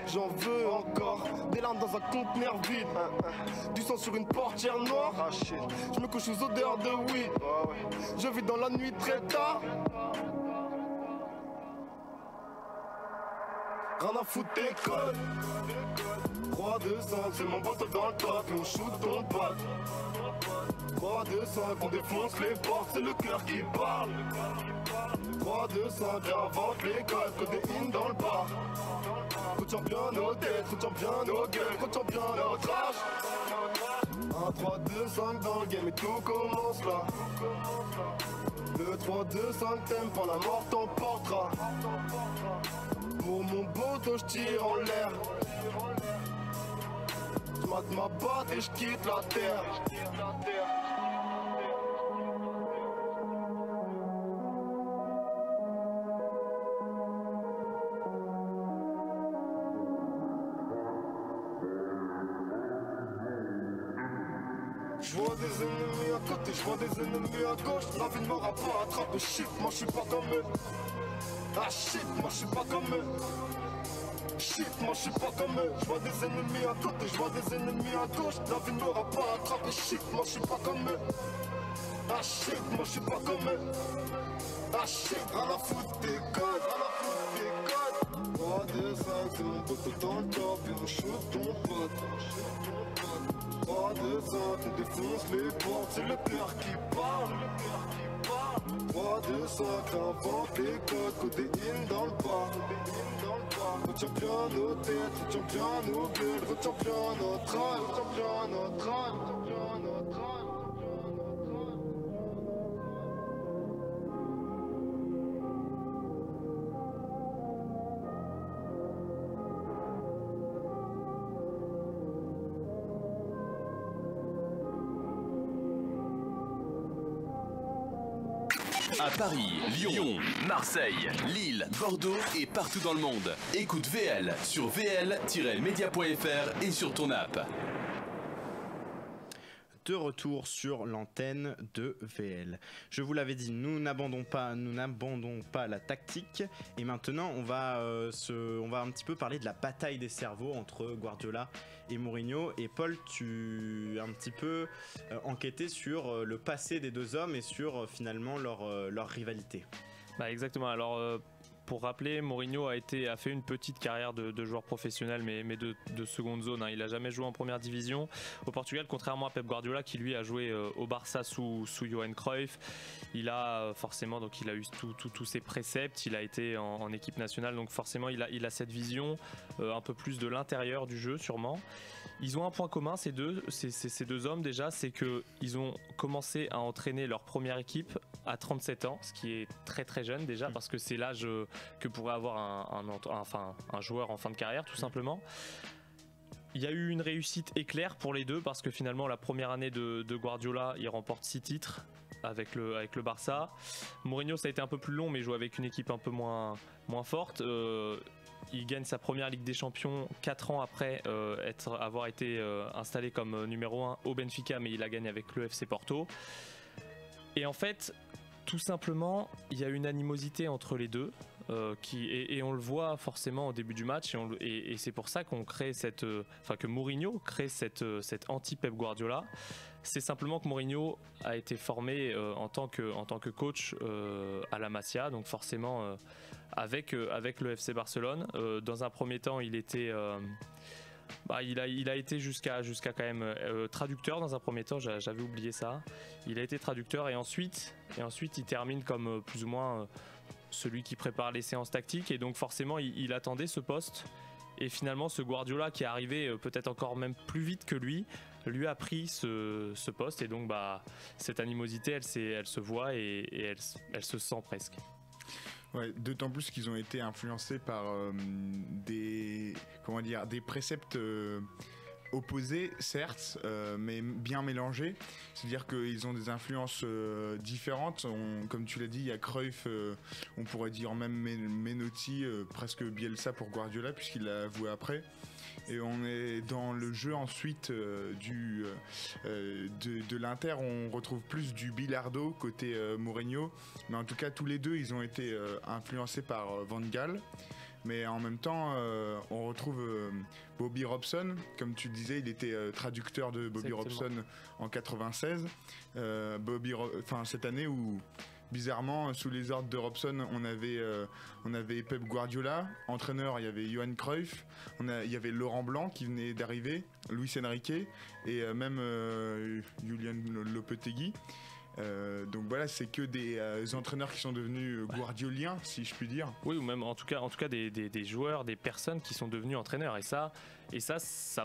S12: j'en veux encore. Des larmes dans un conteneur vide. Du sang sur une portière noire. Je me couche aux odeurs de weed. Je vis dans la nuit très tard. Rien à foutre des codes. 3-2-5, c'est mon pote dans le top et on shoot ton pote. 3-2-5, on défonce les portes, c'est le cœur qui parle. 3-2-5, réinvente les codes, codéine dans le bar. Retiens bien nos têtes, retiens bien nos gueules, retiens bien notre âge. 1-3-2-5 dans le game et tout commence là. Le 3-2-5 t'aimes, pas la mort t'emportera. Pour mon bateau je tire en l'air. Je mate ma batte et je quitte la terre. Je vois des ennemis à côté, je vois des ennemis à gauche. La vie ne m'aura pas attrapé, shit, moi je suis pas comme eux. Ah shit, moi je suis pas comme eux. Shit, moi je suis pas comme eux. Je vois des ennemis à côté, je vois des ennemis à gauche. La vie ne m'aura pas attrapé, shit, moi je suis pas comme eux. Ah shit, moi je suis pas comme eux. Ah shit, rien à foutre des codes, rien à foutre des codes. 3-2-5, c'est mon pote dans le top et on shoot ton pote. 3-2-5, on défonce les portes, c'est le cœur qui parle. 3-2-5, invente les codes, codéine dans le bar. Retiens bien nos têtes, retiens bien nos gueules, retiens bien notre âme, retiens bien notre âme, retiens bien notre âme.
S1: À Paris, Lyon, Marseille, Lille, Bordeaux et partout dans le monde. Écoute VL sur vl-media.fr et sur ton app.
S2: De retour sur l'antenne de VL. Je vous l'avais dit, nous n'abandonnons pas la tactique. Et maintenant, on va un petit peu parler de la bataille des cerveaux entre Guardiola et Mourinho. Et Paul, tu as un petit peu enquêté sur le passé des deux hommes et sur finalement leur rivalité.
S8: Bah exactement. Alors pour rappeler, Mourinho a fait une petite carrière de joueur professionnel, mais de seconde zone. Il n'a jamais joué en première division au Portugal, contrairement à Pep Guardiola qui lui a joué au Barça sous Johan Cruyff. Il a forcément, donc il a eu tous ses préceptes. Il a été en équipe nationale, donc forcément il a cette vision un peu plus de l'intérieur du jeu, sûrement. Ils ont un point commun, ces deux hommes déjà, c'est qu'ils ont commencé à entraîner leur première équipe à 37 ans, ce qui est très très jeune déjà, parce que c'est l'âge que pourrait avoir un joueur en fin de carrière, tout simplement. Il y a eu une réussite éclair pour les deux, parce que finalement la première année de Guardiola, il remporte 6 titres avec le Barça. Mourinho, ça a été un peu plus long, mais joue avec une équipe un peu moins forte. Il gagne sa première Ligue des Champions 4 ans après avoir été installé comme numéro 1 au Benfica, mais il la gagne avec le FC Porto. Et en fait, tout simplement, il y a une animosité entre les deux et on le voit forcément au début du match et c'est pour ça que Mourinho crée cette anti-Pep Guardiola. C'est simplement que Mourinho a été formé en tant que coach à la Masia, donc forcément avec le FC Barcelone. Dans un premier temps, il a été jusqu'à quand même traducteur dans un premier temps, j'avais oublié ça. Il a été traducteur et ensuite il termine comme plus ou moins celui qui prépare les séances tactiques, et donc forcément il attendait ce poste, et finalement ce Guardiola qui est arrivé peut-être encore même plus vite que lui a pris ce poste, et donc cette animosité elle se voit et elle se sent presque.
S9: Ouais, d'autant plus qu'ils ont été influencés par des préceptes opposés, certes, mais bien mélangés. C'est-à-dire qu'ils ont des influences différentes. Comme tu l'as dit, il y a Cruyff, on pourrait dire même Menotti, presque Bielsa pour Guardiola, puisqu'il l'a avoué après. Et on est dans le jeu ensuite de l'Inter, on retrouve plus du Bilardo côté Mourinho, mais en tout cas tous les deux ils ont été influencés par Van Gaal. Mais en même temps, on retrouve Bobby Robson, comme tu disais, il était traducteur de Bobby Robson en 96. Cette année où, bizarrement, sous les ordres de Robson, on avait Pep Guardiola, entraîneur, il y avait Johan Cruyff, il y avait Laurent Blanc qui venait d'arriver, Luis Enrique et même Julian Lopetegui. Donc voilà, c'est que des entraîneurs qui sont devenus guardioliens, si je puis dire.
S8: Oui, ou même en tout cas des joueurs, des personnes qui sont devenus entraîneurs, et ça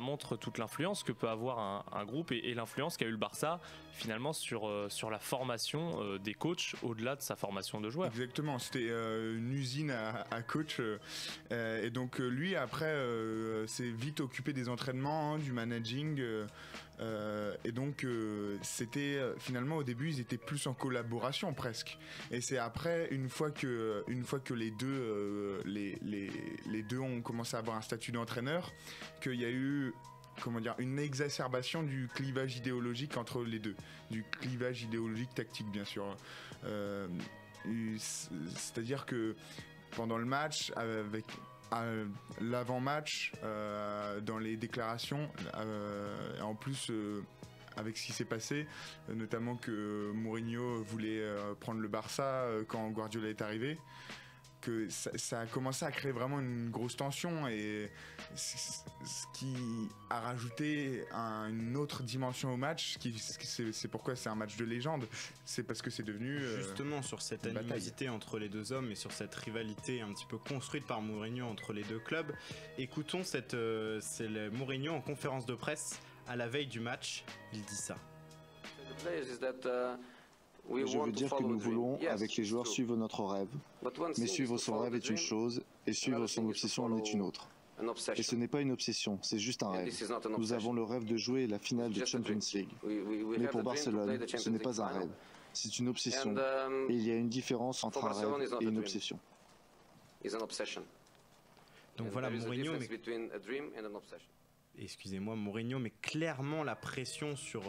S8: montre toute l'influence que peut avoir un groupe et l'influence qu'a eu le Barça finalement sur la formation des coachs au-delà de sa formation de joueurs.
S9: Exactement, c'était une usine à coach, et donc lui après s'est vite occupé des entraînements, du managing, et donc c'était finalement au début ils étaient plus en collaboration presque, et c'est après une fois que les deux ont commencé à avoir un statut d'entraîneur qu'il y a eu une exacerbation du clivage idéologique entre les deux, du clivage idéologique tactique bien sûr. C'est-à-dire que pendant le match, avec l'avant-match, dans les déclarations, en plus avec ce qui s'est passé, notamment que Mourinho voulait prendre le Barça quand Guardiola est arrivé, que ça a commencé à créer vraiment une grosse tension, et ce qui a rajouté une autre dimension au match, c'est pourquoi c'est un match de légende, c'est parce que c'est devenu
S2: justement sur cette animosité entre les deux hommes et sur cette rivalité un petit peu construite par Mourinho entre les deux clubs. Écoutons c'est le Mourinho en conférence de presse à la veille du match, il dit ça.
S13: Je veux dire que nous voulons, avec les joueurs, suivre notre rêve. Mais suivre son rêve est une chose, et suivre son obsession en est une autre. Et ce n'est pas une obsession, c'est juste un rêve. Nous avons le rêve de jouer la finale de Champions League. Mais pour Barcelone, ce n'est pas un rêve, c'est une obsession. Et il y a une différence entre un rêve et une obsession.
S2: Donc voilà, Mourinho, Mourinho met clairement la pression sur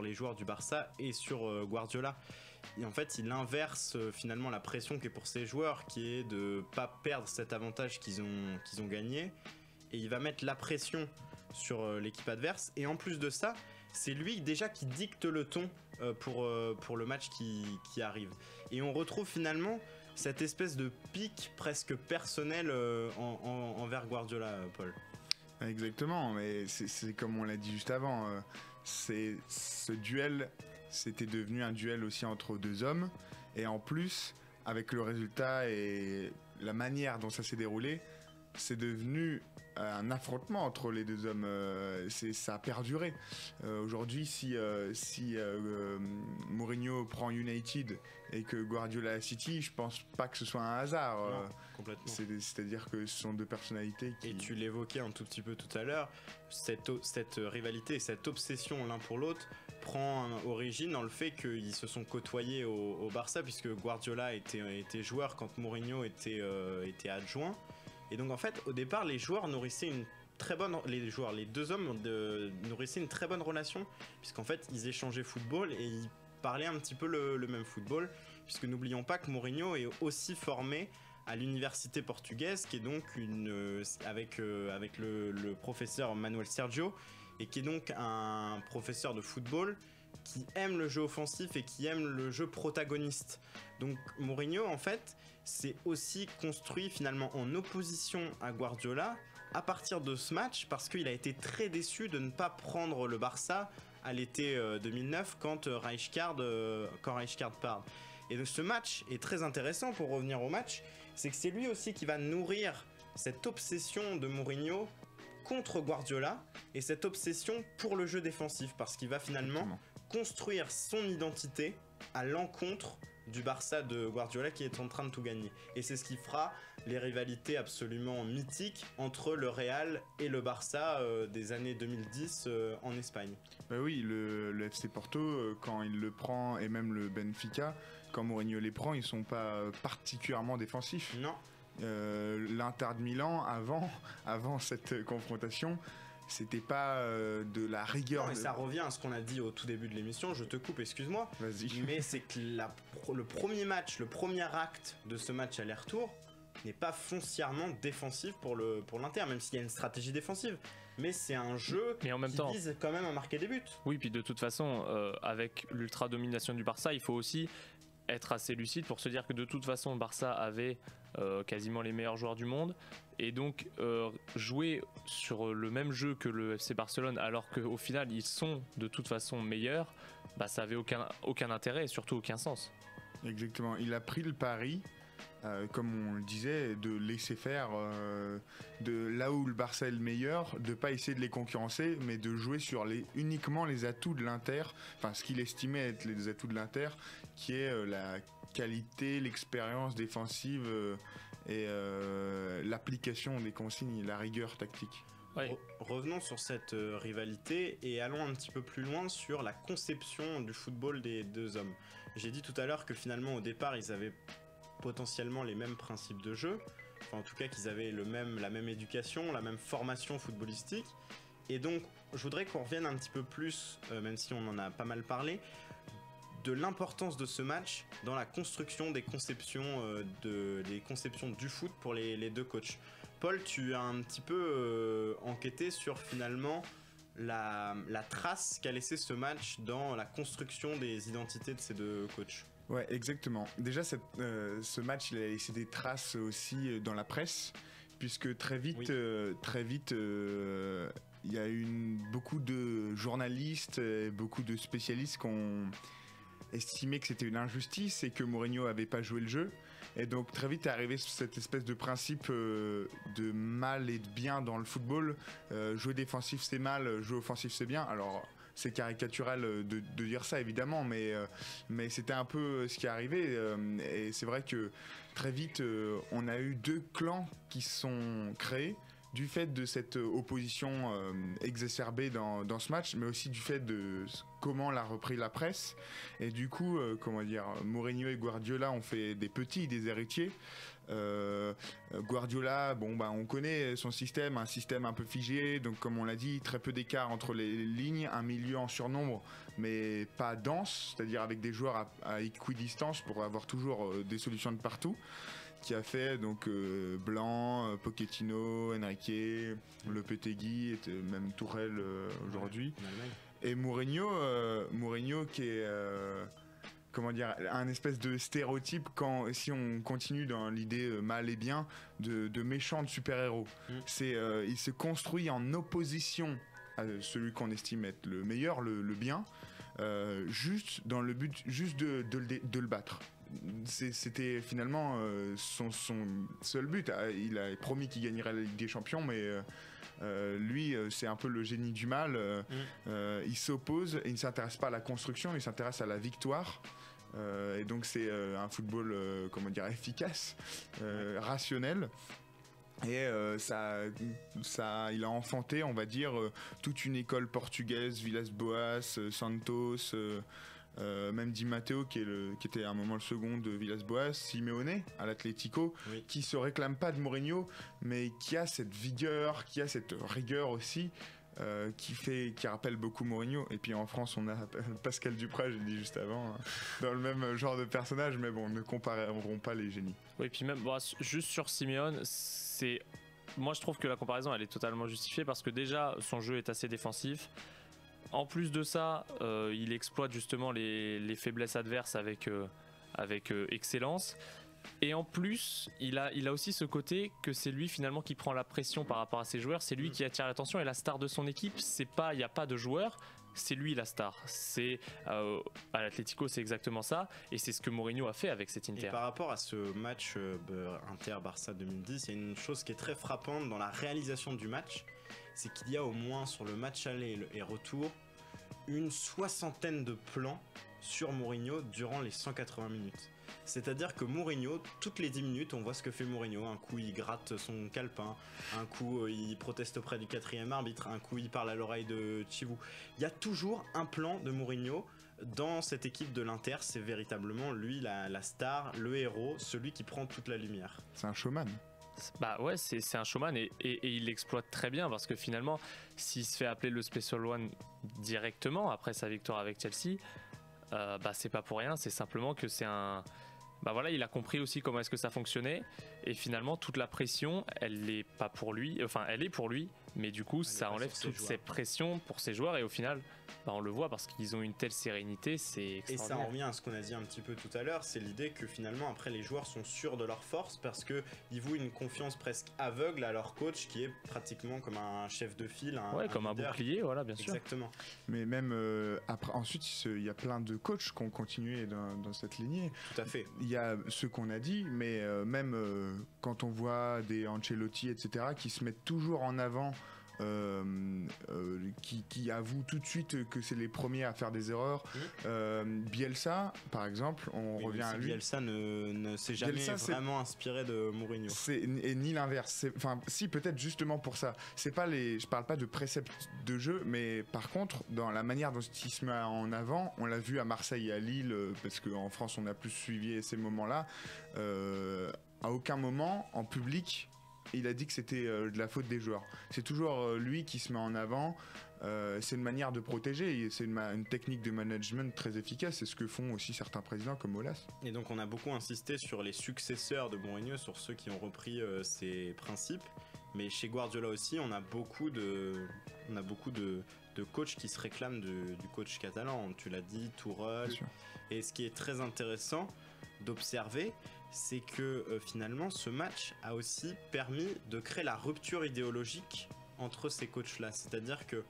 S2: les joueurs du Barça et sur Guardiola. Et en fait, il inverse finalement la pression qui est pour ses joueurs, qui est de pas perdre cet avantage qu'ils ont gagné. Et il va mettre la pression sur l'équipe adverse. Et en plus de ça, c'est lui déjà qui dicte le ton pour le match qui arrive. Et on retrouve finalement cette espèce de pic presque personnel envers Guardiola, Paul.
S9: Exactement, mais c'est comme on l'a dit juste avant, ce duel, c'était devenu un duel aussi entre deux hommes, et en plus, avec le résultat et la manière dont ça s'est déroulé, c'est devenu un affrontement entre les deux hommes. Ça a perduré. Aujourd'hui, si Mourinho prend United et que Guardiola a City, je pense pas que ce soit un hasard.
S2: Non, complètement.
S9: C'est-à-dire que ce sont deux personnalités qui...
S2: Et tu l'évoquais un tout petit peu tout à l'heure, cette rivalité, cette obsession l'un pour l'autre prend origine dans le fait qu'ils se sont côtoyés au Barça, puisque Guardiola était joueur quand Mourinho était adjoint. Et donc en fait, au départ, les joueurs nourrissaient les deux hommes nourrissaient une très bonne relation, puisqu'en fait, ils échangeaient football et ils parlaient un petit peu le même football, puisque n'oublions pas que Mourinho est aussi formé à l'université portugaise, qui est donc avec le professeur Manuel Sergio, et qui est donc un professeur de football qui aime le jeu offensif et qui aime le jeu protagoniste. Donc Mourinho, en fait, s'est aussi construit finalement en opposition à Guardiola à partir de ce match, parce qu'il a été très déçu de ne pas prendre le Barça à l'été 2009 quand Rijkaard part. Et donc ce match est très intéressant. Pour revenir au match, c'est que c'est lui aussi qui va nourrir cette obsession de Mourinho contre Guardiola et cette obsession pour le jeu défensif, parce qu'il va finalement construire son identité à l'encontre du Barça de Guardiola qui est en train de tout gagner. Et c'est ce qui fera les rivalités absolument mythiques entre le Real et le Barça des années 2010 en Espagne.
S9: Bah oui, le FC Porto, quand il le prend, et même le Benfica, quand Mourinho les prend, ils sont pas particulièrement défensifs.
S2: Non.
S9: L'Inter de Milan, avant cette confrontation, c'était pas de la rigueur.
S2: Non, et ça revient à ce qu'on a dit au tout début de l'émission, je te coupe, excuse-moi.
S9: Vas-y.
S2: Mais c'est que le premier match, le premier acte de ce match aller-retour n'est pas foncièrement défensif pour l'Inter, même s'il y a une stratégie défensive. Mais c'est un jeu qui vise quand même à marquer des buts.
S8: Oui, puis de toute façon, avec l'ultra-domination du Barça, il faut aussi être assez lucide pour se dire que de toute façon, le Barça avait quasiment les meilleurs joueurs du monde. Et donc jouer sur le même jeu que le FC Barcelone, alors qu'au final ils sont de toute façon meilleurs, bah, ça avait aucun intérêt et surtout aucun sens.
S9: Exactement, il a pris le pari, comme on le disait, de laisser faire, de là où le Barça est le meilleur, de pas essayer de les concurrencer, mais de jouer sur uniquement les atouts de l'Inter, enfin ce qu'il estimait être les atouts de l'Inter, qui est la qualité, l'expérience défensive et l'application des consignes, la rigueur tactique.
S2: Ouais. Revenons sur cette rivalité et allons un petit peu plus loin sur la conception du football des deux hommes. J'ai dit tout à l'heure que finalement au départ ils avaient potentiellement les mêmes principes de jeu, enfin en tout cas qu'ils avaient la même éducation, la même formation footballistique. Et donc je voudrais qu'on revienne un petit peu plus, même si on en a pas mal parlé, de l'importance de ce match dans la construction des conceptions du foot pour les deux coachs. Paul, tu as un petit peu enquêté sur finalement la trace qu'a laissé ce match dans la construction des identités de ces deux coachs.
S9: Ouais, exactement. Déjà, ce match, il a laissé des traces aussi dans la presse, puisque très vite, il y a eu beaucoup de journalistes, beaucoup de spécialistes qui ont estimé que c'était une injustice et que Mourinho avait pas joué le jeu. Et donc très vite est arrivé cette espèce de principe de mal et de bien dans le football. Jouer défensif c'est mal, jouer offensif c'est bien. Alors c'est caricatural de dire ça évidemment, mais c'était un peu ce qui est arrivé. Et c'est vrai que très vite on a eu deux clans qui sont créés du fait de cette opposition exacerbée dans ce match, mais aussi du fait de comment l'a repris la presse. Et du coup, Mourinho et Guardiola ont fait des petits, des héritiers. Guardiola, on connaît son système, un système un peu figé, donc comme on l'a dit, très peu d'écart entre les lignes, un milieu en surnombre, mais pas dense, c'est-à-dire avec des joueurs à équidistance pour avoir toujours des solutions de partout. Qui a fait donc Blanc, Pochettino, Enrique, Lopetegui, et même Tourelle aujourd'hui. Et Mourinho qui est comment dire, un espèce de stéréotype si on continue dans l'idée mal et bien de méchants de super-héros. Il se construit en opposition à celui qu'on estime être le meilleur, le bien, juste dans le but de le battre. C'était finalement son seul but. Il a promis qu'il gagnerait la Ligue des Champions, mais lui, c'est un peu le génie du mal. Il s'oppose et il ne s'intéresse pas à la construction, il s'intéresse à la victoire. Et donc c'est un football efficace, rationnel. Et il a enfanté, on va dire, toute une école portugaise, Villas-Boas, Santos, même Di Matteo qui était à un moment le second de Villas-Boas, Simeone à l'Atlético, qui se réclame pas de Mourinho, mais qui a cette vigueur, qui a cette rigueur aussi. Qui rappelle beaucoup Mourinho. Et puis en France on a Pascal Duprat, j'ai dit juste avant, dans le même genre de personnage, mais bon, ne compareront pas les génies.
S8: Oui, puis même juste sur Simeone, moi je trouve que la comparaison elle est totalement justifiée parce que déjà son jeu est assez défensif. En plus de ça, il exploite justement les faiblesses adverses avec excellence. Et en plus, il a aussi ce côté que c'est lui finalement qui prend la pression par rapport à ses joueurs, c'est lui qui attire l'attention et la star de son équipe, il n'y a pas de joueur, c'est lui la star. À l'Atlético, c'est exactement ça et c'est ce que Mourinho a fait avec cet Inter.
S2: Et par rapport à ce match Inter-Barça 2010, il y a une chose qui est très frappante dans la réalisation du match, c'est qu'il y a au moins sur le match aller et retour une 60aine de plans sur Mourinho durant les 180 minutes. C'est-à-dire que Mourinho, toutes les 10 minutes, on voit ce que fait Mourinho. Un coup, il gratte son calepin. Un coup, il proteste auprès du 4e arbitre. Un coup, il parle à l'oreille de Chivou. Il y a toujours un plan de Mourinho dans cette équipe de l'Inter. C'est véritablement lui, la star, le héros, celui qui prend toute la lumière.
S9: C'est un showman.
S8: Bah ouais, c'est un showman et il l'exploite très bien parce que finalement, s'il se fait appeler le Special One directement après sa victoire avec Chelsea, c'est pas pour rien. C'est simplement que c'est un... il a compris aussi comment est-ce que ça fonctionnait et finalement toute la pression elle est pas pour lui, enfin elle est pour lui, mais du coup ça enlève toutes ces pressions pour ses joueurs et au final on le voit parce qu'ils ont une telle sérénité, c'est extraordinaire.
S2: Et ça en revient à ce qu'on a dit un petit peu tout à l'heure, c'est l'idée que finalement après les joueurs sont sûrs de leur force parce qu'ils vouent une confiance presque aveugle à leur coach qui est pratiquement comme un chef de file,
S8: comme un bouclier, voilà, bien sûr.
S2: Exactement.
S9: Mais même ensuite il y a plein de coachs qui ont continué dans cette lignée.
S2: Tout à fait.
S9: Il y a ce qu'on a dit, mais même quand on voit des Ancelotti, etc., qui se mettent toujours en avant, qui avouent tout de suite que c'est les premiers à faire des erreurs. Bielsa, par exemple, on revient à lui.
S2: Bielsa ne s'est jamais vraiment inspiré de Mourinho.
S9: Et ni l'inverse. Si, peut-être justement pour ça. Je parle pas de préceptes de jeu, mais par contre, dans la manière dont il se met en avant, on l'a vu à Marseille et à Lille, parce qu'en France, on a plus suivi ces moments-là. À aucun moment, en public, il a dit que c'était de la faute des joueurs. C'est toujours lui qui se met en avant. C'est une manière de protéger. C'est une technique de management très efficace. C'est ce que font aussi certains présidents comme Aulas.
S2: Et donc on a beaucoup insisté sur les successeurs de Mourinho, sur ceux qui ont repris ses principes. Mais chez Guardiola aussi, on a beaucoup de coachs qui se réclament du coach catalan. Tu l'as dit, Tourelle. Et ce qui est très intéressant d'observer, c'est que finalement ce match a aussi permis de créer la rupture idéologique entre ces coachs-là. C'est-à-dire que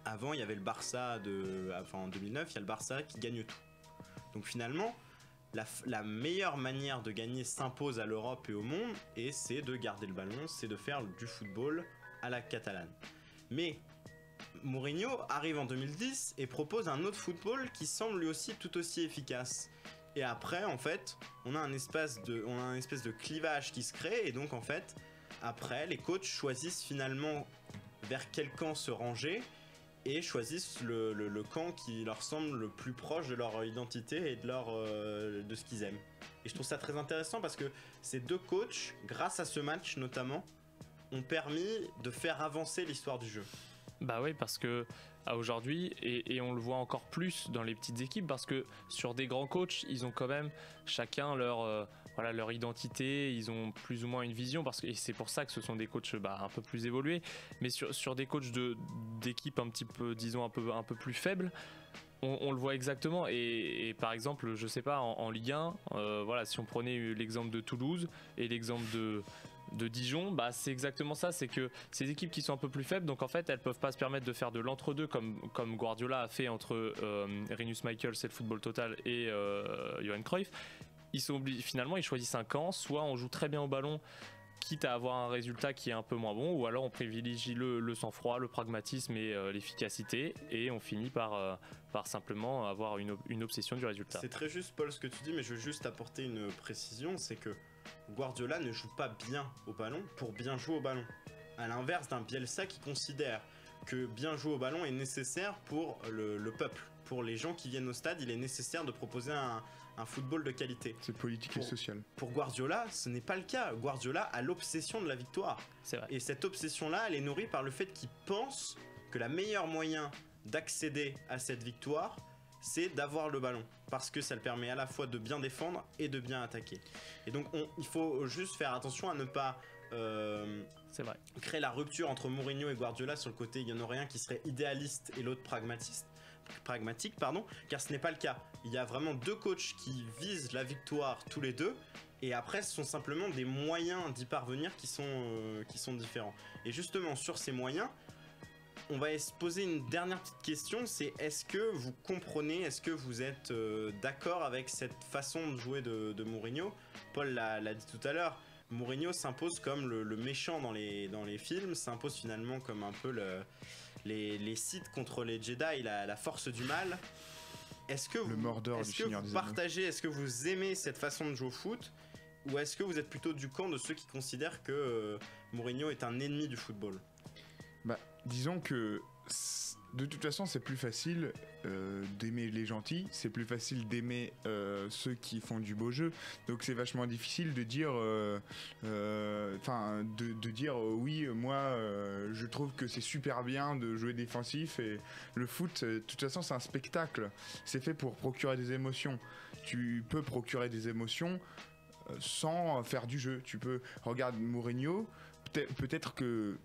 S2: avant il y avait le Barça en 2009, il y a le Barça qui gagne tout. Donc finalement, la meilleure manière de gagner s'impose à l'Europe et au monde, et c'est de garder le ballon, c'est de faire du football à la catalane. Mais Mourinho arrive en 2010 et propose un autre football qui semble lui aussi tout aussi efficace. Et après, en fait, on a un espèce de clivage qui se crée. Et donc, en fait, après, les coachs choisissent finalement vers quel camp se ranger et choisissent le camp qui leur semble le plus proche de leur identité et de ce qu'ils aiment. Et je trouve ça très intéressant parce que ces deux coachs, grâce à ce match notamment, ont permis de faire avancer l'histoire du jeu.
S8: Bah oui, parce que aujourd'hui, et on le voit encore plus dans les petites équipes, parce que sur des grands coachs, ils ont quand même chacun leur identité, ils ont plus ou moins une vision, et c'est pour ça que ce sont des coachs un peu plus évolués. Mais sur des coachs d'équipes un petit peu, disons un peu plus faibles, On le voit exactement et par exemple je sais pas en Ligue 1 voilà, si on prenait l'exemple de Toulouse et l'exemple de Dijon, bah c'est exactement ça, c'est que ces équipes qui sont un peu plus faibles, donc en fait elles peuvent pas se permettre de faire de l'entre-deux comme Guardiola a fait entre Rinus Michels et le Football Total et Johan Cruyff. Finalement ils choisissent un camp, soit on joue très bien au ballon quitte à avoir un résultat qui est un peu moins bon, ou alors on privilégie le sang-froid, le pragmatisme et l'efficacité, et on finit par simplement avoir une obsession du résultat.
S2: C'est très juste Paul ce que tu dis, mais je veux juste apporter une précision, c'est que Guardiola ne joue pas bien au ballon pour bien jouer au ballon. À l'inverse d'un Bielsa qui considère que bien jouer au ballon est nécessaire pour le peuple. Pour les gens qui viennent au stade, il est nécessaire de proposer un football de qualité.
S9: C'est politique et social.
S2: Pour Guardiola, ce n'est pas le cas. Guardiola a l'obsession de la victoire.
S8: C'est vrai.
S2: Et cette obsession-là, elle est nourrie par le fait qu'il pense que le meilleur moyen d'accéder à cette victoire, c'est d'avoir le ballon. Parce que ça le permet à la fois de bien défendre et de bien attaquer. Et donc, il faut juste faire attention à ne pas
S8: c'est vrai.
S2: créer la rupture entre Mourinho et Guardiola sur le côté, il y en aurait un qui serait idéaliste et l'autre pragmatique, car ce n'est pas le cas. Il y a vraiment deux coachs qui visent la victoire tous les deux, et après ce sont simplement des moyens d'y parvenir qui sont différents. Et justement sur ces moyens, on va se poser une dernière petite question, c'est est-ce que vous comprenez, est-ce que vous êtes d'accord avec cette façon de jouer de Mourinho? Paul l'a dit tout à l'heure, Mourinho s'impose comme le méchant dans les films, s'impose finalement comme un peu les Sith contre les Jedi, la force du mal. Est-ce que vous partagez, est-ce que vous aimez cette façon de jouer au foot, ou est-ce que vous êtes plutôt du camp de ceux qui considèrent que Mourinho est un ennemi du football?
S9: Bah, disons que de toute façon c'est plus facile d'aimer les gentils, c'est plus facile d'aimer ceux qui font du beau jeu, donc c'est vachement difficile de dire de dire oui moi je trouve que c'est super bien de jouer défensif, et le foot de toute façon c'est un spectacle, c'est fait pour procurer des émotions. Tu peux procurer des émotions sans faire du jeu. Tu peux regarder Mourinho, peut-être que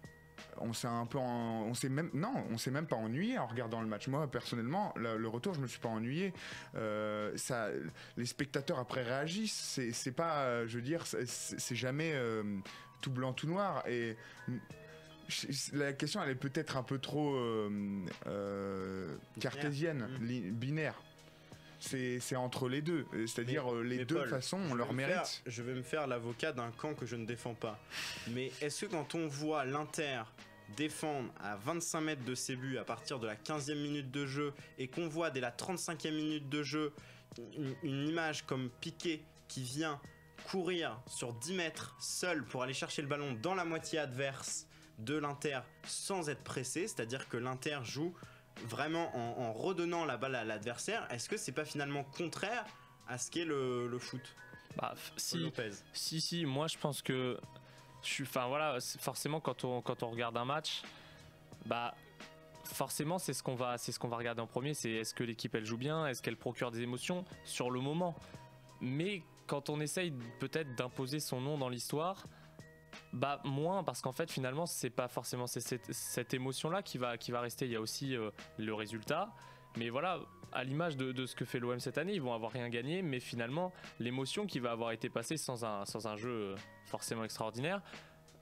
S9: on s'est même pas ennuyé en regardant le match. Moi personnellement le retour, je me suis pas ennuyé. Les spectateurs après réagissent, c'est pas je veux dire c'est jamais tout blanc tout noir, et la question elle est peut-être un peu trop cartésienne, binaire. C'est entre les deux, c'est-à-dire les deux Paul, façons on leur mérite.
S2: Je vais me faire l'avocat d'un camp que je ne défends pas. Mais est-ce que quand on voit l'Inter défendre à 25 mètres de ses buts à partir de la 15e minute de jeu, et qu'on voit dès la 35e minute de jeu une image comme Piqué qui vient courir sur 10 mètres seul pour aller chercher le ballon dans la moitié adverse de l'Inter sans être pressé, c'est-à-dire que l'Inter joue vraiment en redonnant la balle à l'adversaire, est-ce que c'est pas finalement contraire à ce qu'est le foot?
S8: Bah si, moi je pense que forcément quand on regarde un match, bah forcément c'est ce qu'on va regarder en premier, c'est est-ce que l'équipe elle joue bien, est-ce qu'elle procure des émotions sur le moment. Mais quand on essaye peut-être d'imposer son nom dans l'histoire, bah moins, parce qu'en fait finalement c'est pas forcément cette émotion là qui va rester. Il y a aussi le résultat, mais voilà, à l'image de ce que fait l'OM cette année, ils vont avoir rien gagné, mais finalement l'émotion qui va avoir été passée sans un jeu forcément extraordinaire,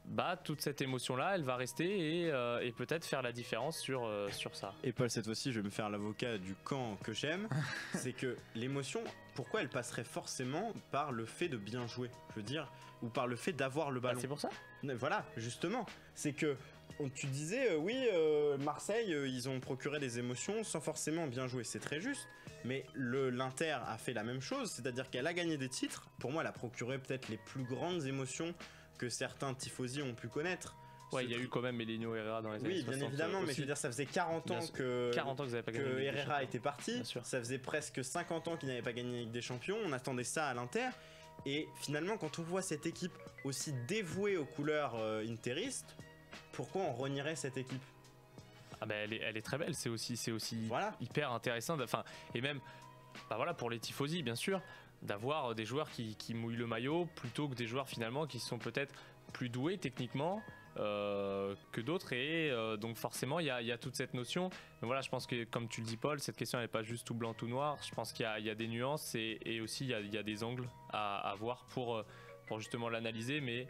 S8: bah toute cette émotion là elle va rester et peut-être faire la différence sur ça.
S2: Et Paul, cette fois-ci je vais me faire l'avocat du camp que j'aime. C'est que l'émotion, pourquoi elle passerait forcément par le fait de bien jouer, je veux dire, ou par le fait d'avoir le ballon?
S8: C'est pour ça.
S2: Voilà, justement, c'est que tu disais Marseille ils ont procuré des émotions sans forcément bien jouer, c'est très juste, mais l'Inter a fait la même chose, c'est-à-dire qu'elle a gagné des titres. Pour moi elle a procuré peut-être les plus grandes émotions que certains tifosi ont pu connaître.
S8: Ouais, il y a eu quand même Elenio Herrera dans les années 60.
S2: Oui, bien évidemment, mais je veux dire, ça faisait 40 ans que Herrera était parti. Ça faisait presque 50 ans qu'il n'avait pas gagné la Ligue des Champions. On attendait ça à l'Inter. Et finalement, quand on voit cette équipe aussi dévouée aux couleurs interistes, pourquoi on renierait cette équipe?
S8: Ah bah elle est très belle, c'est aussi voilà, hyper intéressant. Enfin, et même bah voilà, pour les tifosi, bien sûr, d'avoir des joueurs qui mouillent le maillot plutôt que des joueurs finalement qui sont peut-être plus doués techniquement que d'autres et donc forcément il y a toute cette notion. Donc voilà, je pense que comme tu le dis Paul, cette question elle n'est pas juste tout blanc tout noir, je pense qu'il y a des nuances et aussi il y a des angles à voir pour justement l'analyser, mais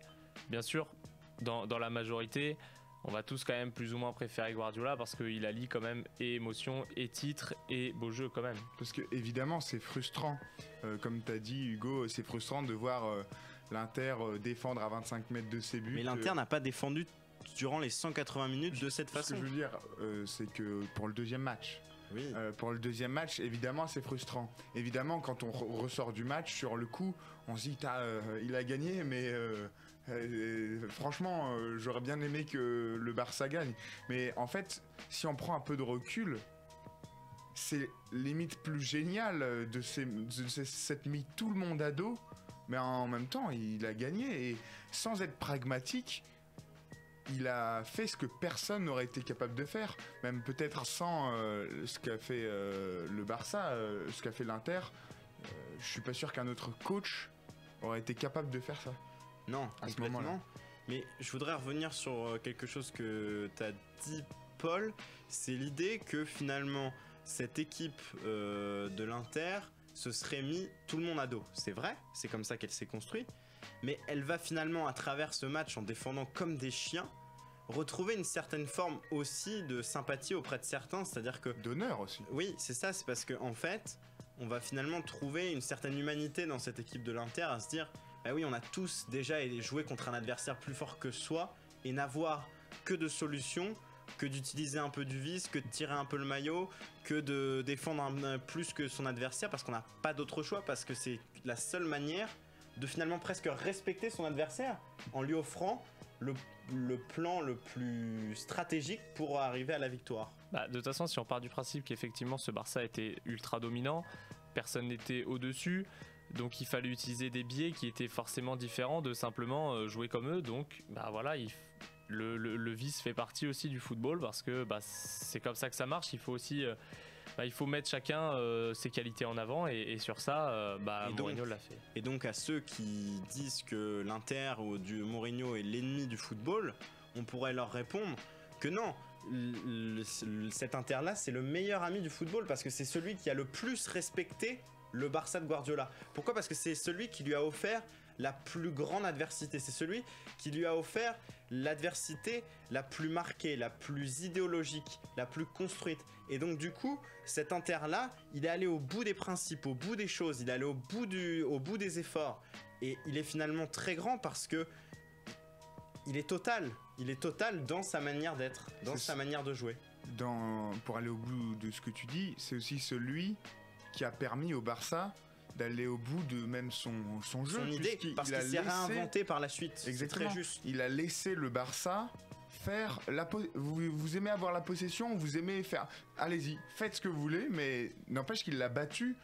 S8: bien sûr dans la majorité on va tous quand même plus ou moins préférer Guardiola parce qu'il allie quand même et émotion et titre et beau jeu quand même.
S9: Parce que évidemment c'est frustrant, comme tu as dit Hugo, c'est frustrant de voir l'Inter défendre à 25 mètres de ses buts.
S2: Mais l'Inter n'a pas défendu durant les 180 minutes de cette façon.
S9: Ce que je veux dire, c'est que pour le deuxième match, pour le deuxième match, évidemment, c'est frustrant. Évidemment, quand on ressort du match, sur le coup, on se dit, il a gagné, mais franchement, j'aurais bien aimé que le Barça gagne. Mais en fait, si on prend un peu de recul, c'est limite plus génial de s'être mis tout le monde à dos. Mais en même temps, il a gagné et sans être pragmatique, il a fait ce que personne n'aurait été capable de faire. Même peut-être sans ce qu'a fait le Barça, ce qu'a fait l'Inter. Je suis pas sûr qu'un autre coach aurait été capable de faire ça.
S2: Non, à ce moment-là. Mais je voudrais revenir sur quelque chose que tu as dit, Paul. C'est l'idée que finalement, cette équipe de l'Inter se serait mis tout le monde à dos. C'est vrai, c'est comme ça qu'elle s'est construite, mais elle va finalement, à travers ce match, en défendant comme des chiens, retrouver une certaine forme aussi de sympathie auprès de certains, c'est-à-dire que...
S9: D'honneur aussi.
S2: Oui, c'est ça, c'est parce qu'en fait, on va finalement trouver une certaine humanité dans cette équipe de l'Inter, à se dire, bah oui, on a tous déjà joué contre un adversaire plus fort que soi, et n'avoir que de solutions, que d'utiliser un peu du vice, que de tirer un peu le maillot, que de défendre plus que son adversaire parce qu'on n'a pas d'autre choix, parce que c'est la seule manière de finalement presque respecter son adversaire en lui offrant le plan le plus stratégique pour arriver à la victoire.
S8: Bah, de toute façon, si on part du principe qu'effectivement ce Barça était ultra dominant, personne n'était au-dessus, donc il fallait utiliser des biais qui étaient forcément différents de simplement jouer comme eux, donc bah voilà, le vice fait partie aussi du football parce que bah, c'est comme ça que ça marche. Il faut aussi il faut mettre chacun ses qualités en avant et sur ça Mourinho l'a fait.
S2: Et donc à ceux qui disent que l'Inter ou du Mourinho est l'ennemi du football, on pourrait leur répondre que non, cet Inter là c'est le meilleur ami du football parce que c'est celui qui a le plus respecté le Barça de Guardiola. Pourquoi ? Parce que c'est celui qui lui a offert la plus grande adversité, c'est celui qui lui a offert l'adversité la plus marquée, la plus idéologique, la plus construite. Et donc du coup, cet Inter-là, il est allé au bout des principes, au bout des choses, il est allé au bout des efforts. Et il est finalement très grand parce que il est total dans sa manière d'être, dans sa manière de jouer.
S9: Pour aller au bout de ce que tu dis, c'est aussi celui qui a permis au Barça d'aller au bout de même son jeu.
S2: Son idée, parce qu'il s'est réinventé par la suite.
S9: Exactement.
S2: C'est très juste.
S9: Il a laissé le Barça faire vous aimez avoir la possession, vous aimez faire... Allez-y, faites ce que vous voulez, mais n'empêche qu'il l'a battu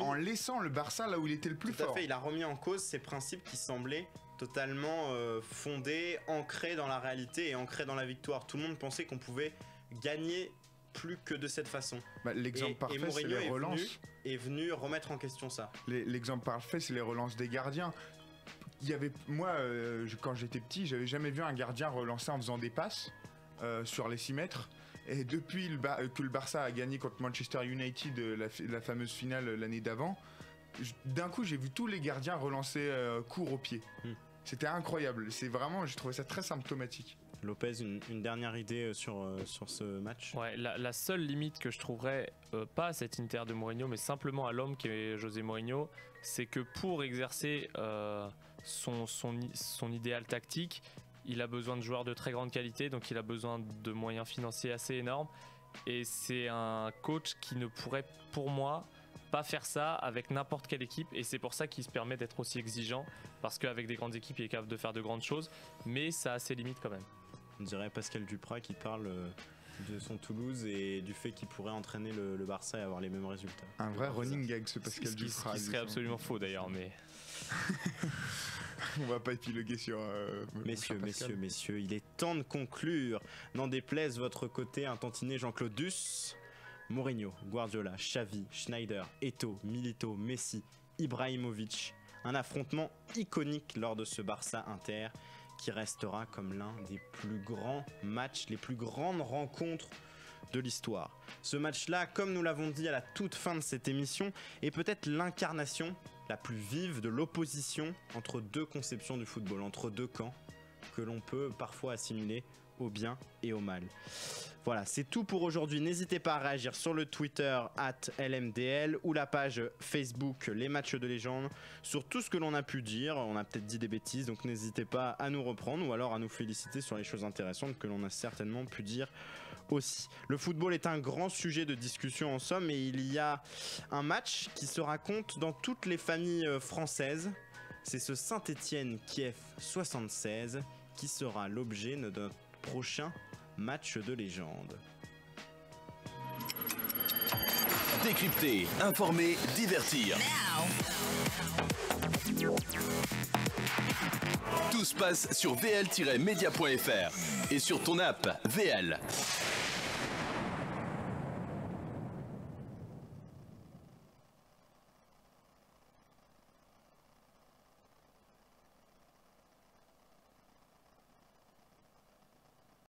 S9: en laissant le Barça là où il était le plus fort.
S2: Tout à fait, il a remis en cause ces principes qui semblaient totalement fondés, ancrés dans la réalité et ancrés dans la victoire. Tout le monde pensait qu'on pouvait gagner plus que de cette façon.
S9: L'exemple parfait, c'est les relances.
S2: Est venu remettre en question ça.
S9: L'exemple parfait, c'est les relances des gardiens. Quand j'étais petit, j'avais jamais vu un gardien relancer en faisant des passes sur les 6 mètres. Et depuis que le Barça a gagné contre Manchester United la fameuse finale l'année d'avant, d'un coup, j'ai vu tous les gardiens relancer court au pied. C'était incroyable. J'ai trouvé ça très symptomatique.
S2: Lopez, une dernière idée sur ce match.
S8: Ouais, la seule limite que je trouverais, pas à cet Inter de Mourinho, mais simplement à l'homme qui est José Mourinho, c'est que pour exercer son idéal tactique, il a besoin de joueurs de très grande qualité, donc il a besoin de moyens financiers assez énormes. Et c'est un coach qui ne pourrait, pour moi, pas faire ça avec n'importe quelle équipe, et c'est pour ça qu'il se permet d'être aussi exigeant, parce qu'avec des grandes équipes, il est capable de faire de grandes choses, mais ça a ses limites quand même.
S2: On dirait Pascal Duprat qui parle de son Toulouse et du fait qu'il pourrait entraîner le Barça et avoir les mêmes résultats.
S9: Un vrai running gag, ce Pascal Duprat.
S8: Ce qui serait absolument faux d'ailleurs, mais...
S9: On va pas épiloguer sur...
S2: Messieurs, il est temps de conclure. N'en déplaise votre côté un tantinet Jean-Claude Duss. Mourinho, Guardiola, Xavi, Schneider, Eto'o, Milito, Messi, Ibrahimovic. Un affrontement iconique lors de ce Barça Inter qui restera comme l'un des plus grands matchs, les plus grandes rencontres de l'histoire. Ce match-là, comme nous l'avons dit à la toute fin de cette émission, est peut-être l'incarnation la plus vive de l'opposition entre deux conceptions du football, entre deux camps que l'on peut parfois assimiler au bien et au mal. Voilà, c'est tout pour aujourd'hui. N'hésitez pas à réagir sur le Twitter @LMDL ou la page Facebook Les Matchs de Légende sur tout ce que l'on a pu dire. On a peut-être dit des bêtises, donc n'hésitez pas à nous reprendre ou alors à nous féliciter sur les choses intéressantes que l'on a certainement pu dire aussi. Le football est un grand sujet de discussion en somme, et il y a un match qui se raconte dans toutes les familles françaises. C'est ce Saint-Étienne-Kiev 76 qui sera l'objet de notre prochain match de légende.
S1: Décrypter, informer, divertir. Tout se passe sur vl-media.fr et sur ton app VL.